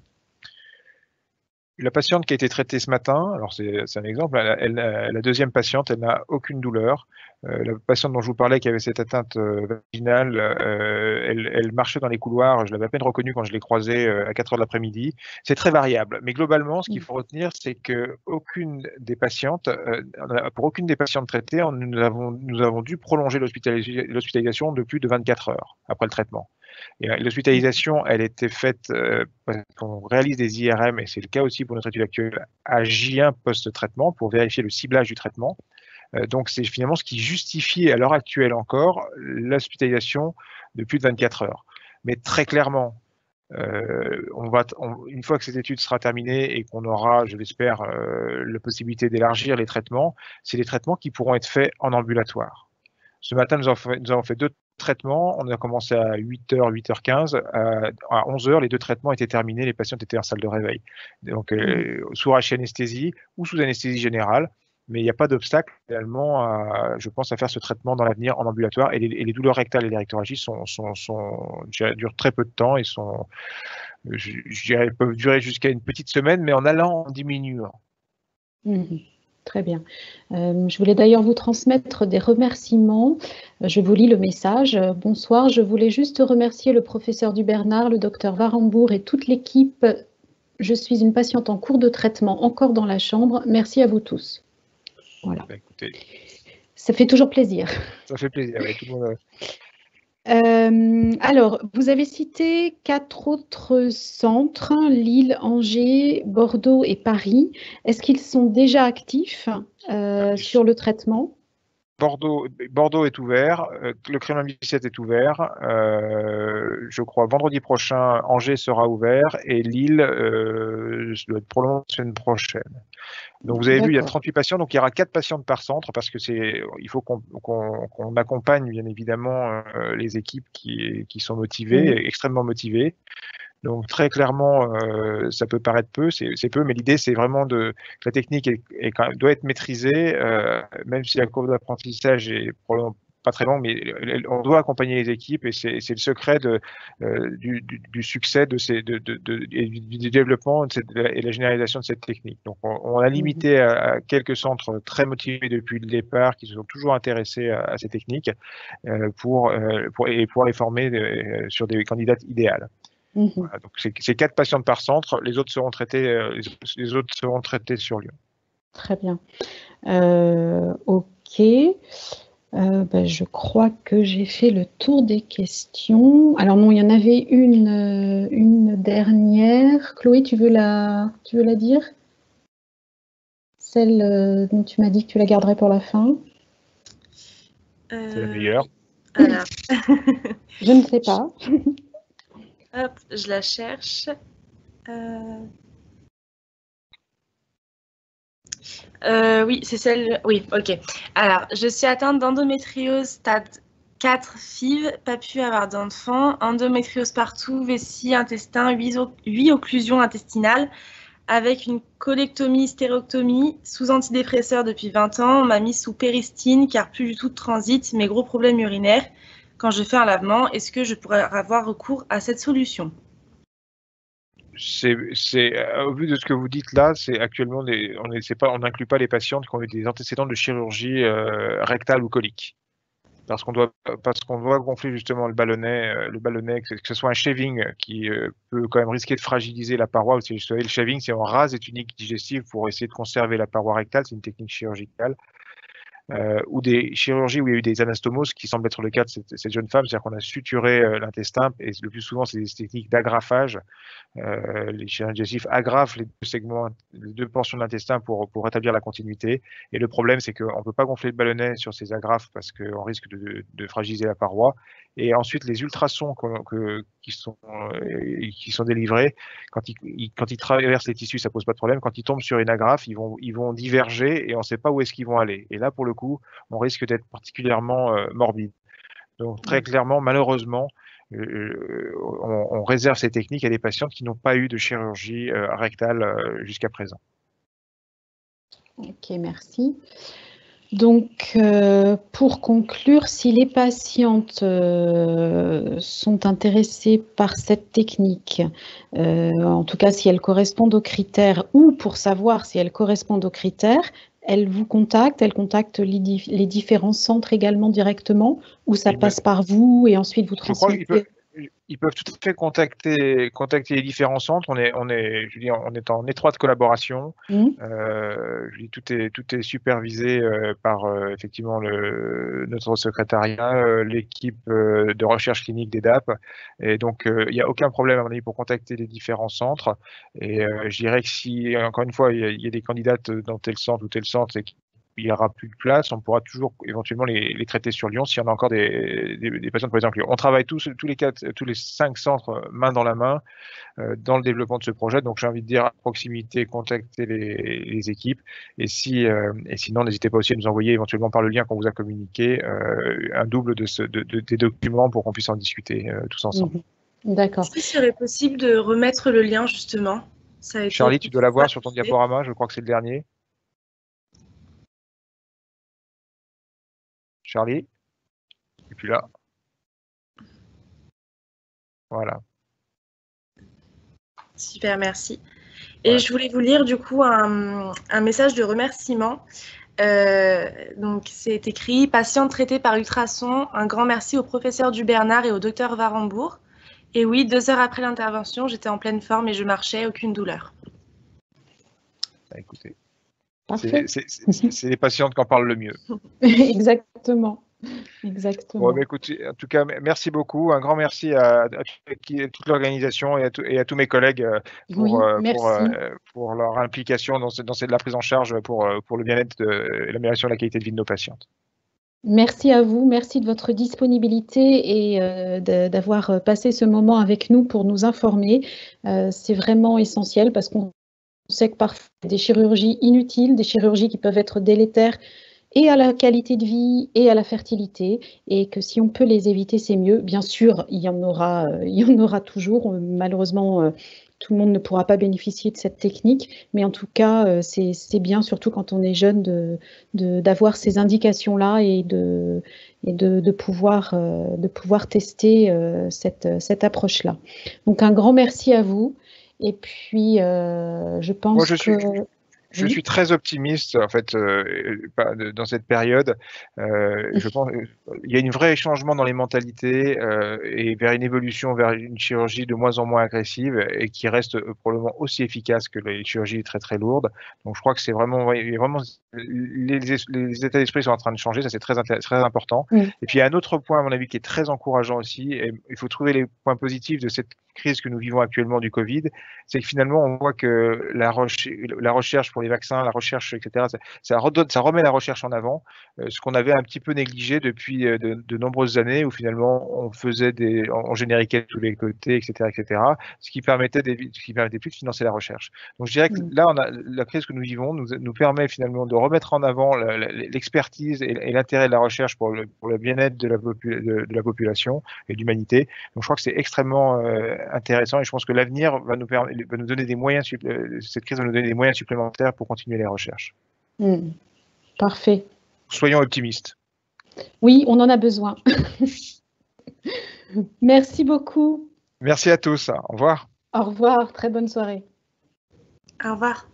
La patiente qui a été traitée ce matin, alors c'est un exemple, la deuxième patiente, elle n'a aucune douleur. La patiente dont je vous parlais qui avait cette atteinte vaginale, elle marchait dans les couloirs, je l'avais à peine reconnue quand je l'ai croisée à 4 heures de l'après-midi. C'est très variable, mais globalement, ce qu'il faut retenir, c'est que pour aucune des patientes traitées, nous avons dû prolonger l'hospitalisation de plus de 24 heures après le traitement. Et l'hospitalisation, elle était faite parce qu'on réalise des IRM, et c'est le cas aussi pour notre étude actuelle, à J1 post-traitement pour vérifier le ciblage du traitement. Donc c'est finalement ce qui justifie à l'heure actuelle encore l'hospitalisation de plus de 24 heures. Mais très clairement, une fois que cette étude sera terminée et qu'on aura, je l'espère, la possibilité d'élargir les traitements, c'est des traitements qui pourront être faits en ambulatoire. Ce matin, nous avons fait 2 traitements. On a commencé à 8h, 8h15. À 11h, les 2 traitements étaient terminés. Les patients étaient en salle de réveil. Donc, sous anesthésie ou sous anesthésie générale. Mais il n'y a pas d'obstacle, réellement, je pense, à faire ce traitement dans l'avenir en ambulatoire. Et les douleurs rectales et les rectorragies durent très peu de temps et je dirais, peuvent durer jusqu'à une petite semaine, mais en allant en diminuant. Très bien. Je voulais d'ailleurs vous transmettre des remerciements. Je vous lis le message. Bonsoir, je voulais juste remercier le professeur Dubernard, le docteur Warembourg et toute l'équipe. Je suis une patiente en cours de traitement, encore dans la chambre. Merci à vous tous. Voilà. Bah, écoutez, ça fait toujours plaisir. Ça fait plaisir, oui, tout le monde. Alors, vous avez cité 4 autres centres, Lille, Angers, Bordeaux et Paris. Est-ce qu'ils sont déjà actifs sur le traitement? Bordeaux est ouvert, le Kremlin Bicêtre est ouvert, je crois vendredi prochain, Angers sera ouvert et Lille doit être probablement la semaine prochaine. Donc vous avez vu, il y a 38 patients, donc il y aura 4 patientes par centre parce que il faut qu'on accompagne bien évidemment les équipes qui sont motivées, extrêmement motivées. Donc très clairement, ça peut paraître peu, c'est peu, mais l'idée c'est vraiment que la technique doit être maîtrisée, même si la courbe d'apprentissage est probablement pas très longue, mais on doit accompagner les équipes et c'est le secret du succès et du développement et la généralisation de cette technique. Donc on a limité à quelques centres très motivés depuis le départ qui se sont toujours intéressés à ces techniques pour les former sur des candidates idéales. Voilà, donc c'est 4 patientes par centre, les autres seront traités sur Lyon. Très bien. Ok. Je crois que j'ai fait le tour des questions. Alors non, il y en avait une dernière. Chloé, tu veux la dire? Celle dont tu m'as dit que tu la garderais pour la fin. C'est la meilleure. Alors. Je ne sais pas. Hop, je la cherche. Oui, c'est celle. Oui, ok. Alors, je suis atteinte d'endométriose stade 4 FIV, pas pu avoir d'enfant, endométriose partout, vessie, intestin, 8 occlusions intestinales, avec une colectomie, stérectomie, sous antidépresseur depuis 20 ans. On m'a mis sous péristine car plus du tout de transit, mais gros problèmes urinaires. Quand je fais un lavement, est-ce que je pourrais avoir recours à cette solution? Au vu de ce que vous dites là, c'est actuellement on n'inclut pas les patientes qui ont eu des antécédents de chirurgie rectale ou colique. Parce qu'on doit gonfler justement le ballonnet, que ce soit un shaving qui peut quand même risquer de fragiliser la paroi. Vous savez, le shaving, c'est on rase les tuniques digestives pour essayer de conserver la paroi rectale, c'est une technique chirurgicale. Ou des chirurgies où il y a eu des anastomoses, qui semble être le cas de cette jeune femme, c'est-à-dire qu'on a suturé l'intestin, et le plus souvent, c'est des techniques d'agrafage. Les chirurgiens digestifs agrafent les deux portions de l'intestin pour rétablir la continuité. Et le problème, c'est qu'on ne peut pas gonfler le ballonnet sur ces agrafes parce qu'on risque de fragiliser la paroi. Et ensuite, les ultrasons qui sont délivrés, quand ils traversent les tissus, ça pose pas de problème. Quand ils tombent sur une agrafe, ils vont diverger et on ne sait pas où est-ce qu'ils vont aller. Et là, pour le coup, on risque d'être particulièrement morbide. Donc très clairement, malheureusement, on réserve ces techniques à des patientes qui n'ont pas eu de chirurgie rectale jusqu'à présent. Ok, merci. Donc, pour conclure, si les patientes sont intéressées par cette technique, en tout cas si elles correspondent aux critères, ou pour savoir si elles correspondent aux critères, elles vous contactent, elles contactent les différents centres également directement, ou ça passe par vous et ensuite vous transmettez? Ils peuvent tout à fait contacter les différents centres. On est en étroite collaboration. Tout est supervisé par effectivement notre secrétariat, l'équipe de recherche clinique des DAP. Et donc, il n'y a aucun problème à mon avis pour contacter les différents centres. Et je dirais que si, encore une fois, il y a des candidates dans tel centre ou tel centre et il n'y aura plus de place, on pourra toujours éventuellement les traiter sur Lyon s'il y en a encore des patients, par exemple. On travaille tous les 5 centres main dans la main dans le développement de ce projet. Donc j'ai envie de dire à proximité, contacter les équipes. Et sinon, n'hésitez pas aussi à nous envoyer éventuellement par le lien qu'on vous a communiqué un double des documents pour qu'on puisse en discuter tous ensemble. D'accord. Est-ce qu'il serait possible de remettre le lien justement? Charlie, tu dois l'avoir sur ton diaporama, je crois que c'est le dernier. Charlie? Et puis là. Voilà. Super, merci. Et Ouais. je voulais vous lire du coup un message de remerciement. Donc c'est écrit: patiente traitée par ultrasons, un grand merci au professeur Dubernard et au docteur Warembourg. Et oui, 2 heures après l'intervention, j'étais en pleine forme et je marchais, aucune douleur. Bah, écoutez, Parfait. c'est les patientes qui en parlent le mieux. Exactement. Bon, Exactement. bah, écoutez, en tout cas, merci beaucoup. Un grand merci à toute l'organisation et à tous mes collègues Oui, merci. pour leur implication dans la prise en charge pour le bien-être et l'amélioration de la qualité de vie de nos patientes. Merci à vous, merci de votre disponibilité et d'avoir passé ce moment avec nous pour nous informer. C'est vraiment essentiel parce qu'on sait que parfois il y a des chirurgies inutiles, des chirurgies qui peuvent être délétères et à la qualité de vie et à la fertilité, et que si on peut les éviter, c'est mieux. Bien sûr, il y en aura toujours. Malheureusement, tout le monde ne pourra pas bénéficier de cette technique, mais en tout cas, c'est bien, surtout quand on est jeune, d'avoir ces indications-là et de pouvoir tester cette approche-là. Donc, un grand merci à vous. Et puis, je pense que... Je suis très optimiste en fait dans cette période. Je pense il y a un vrai changement dans les mentalités et vers une évolution vers une chirurgie de moins en moins agressive et qui reste probablement aussi efficace que les chirurgies très très lourdes. Donc je crois que c'est vraiment, il y a vraiment les états d'esprit sont en train de changer, ça c'est très important. Et puis il y a un autre point à mon avis qui est très encourageant aussi. Et il faut trouver les points positifs de cette crise que nous vivons actuellement du Covid, c'est que finalement on voit que la recherche pour les vaccins, la recherche, etc., ça remet la recherche en avant, ce qu'on avait un petit peu négligé depuis de nombreuses années où finalement on génériquait de tous les côtés, etc., ce qui permettait plus de financer la recherche. Donc je dirais que là, la crise que nous vivons nous permet finalement de remettre en avant l'expertise et l'intérêt de la recherche pour le bien-être de la population et de l'humanité. Donc je crois que c'est extrêmement intéressant et je pense que l'avenir va nous donner des moyens, cette crise va nous donner des moyens supplémentaires pour continuer les recherches. Parfait. Soyons optimistes. Oui, on en a besoin. Merci beaucoup. Merci à tous. Au revoir. Au revoir. Très bonne soirée. Au revoir.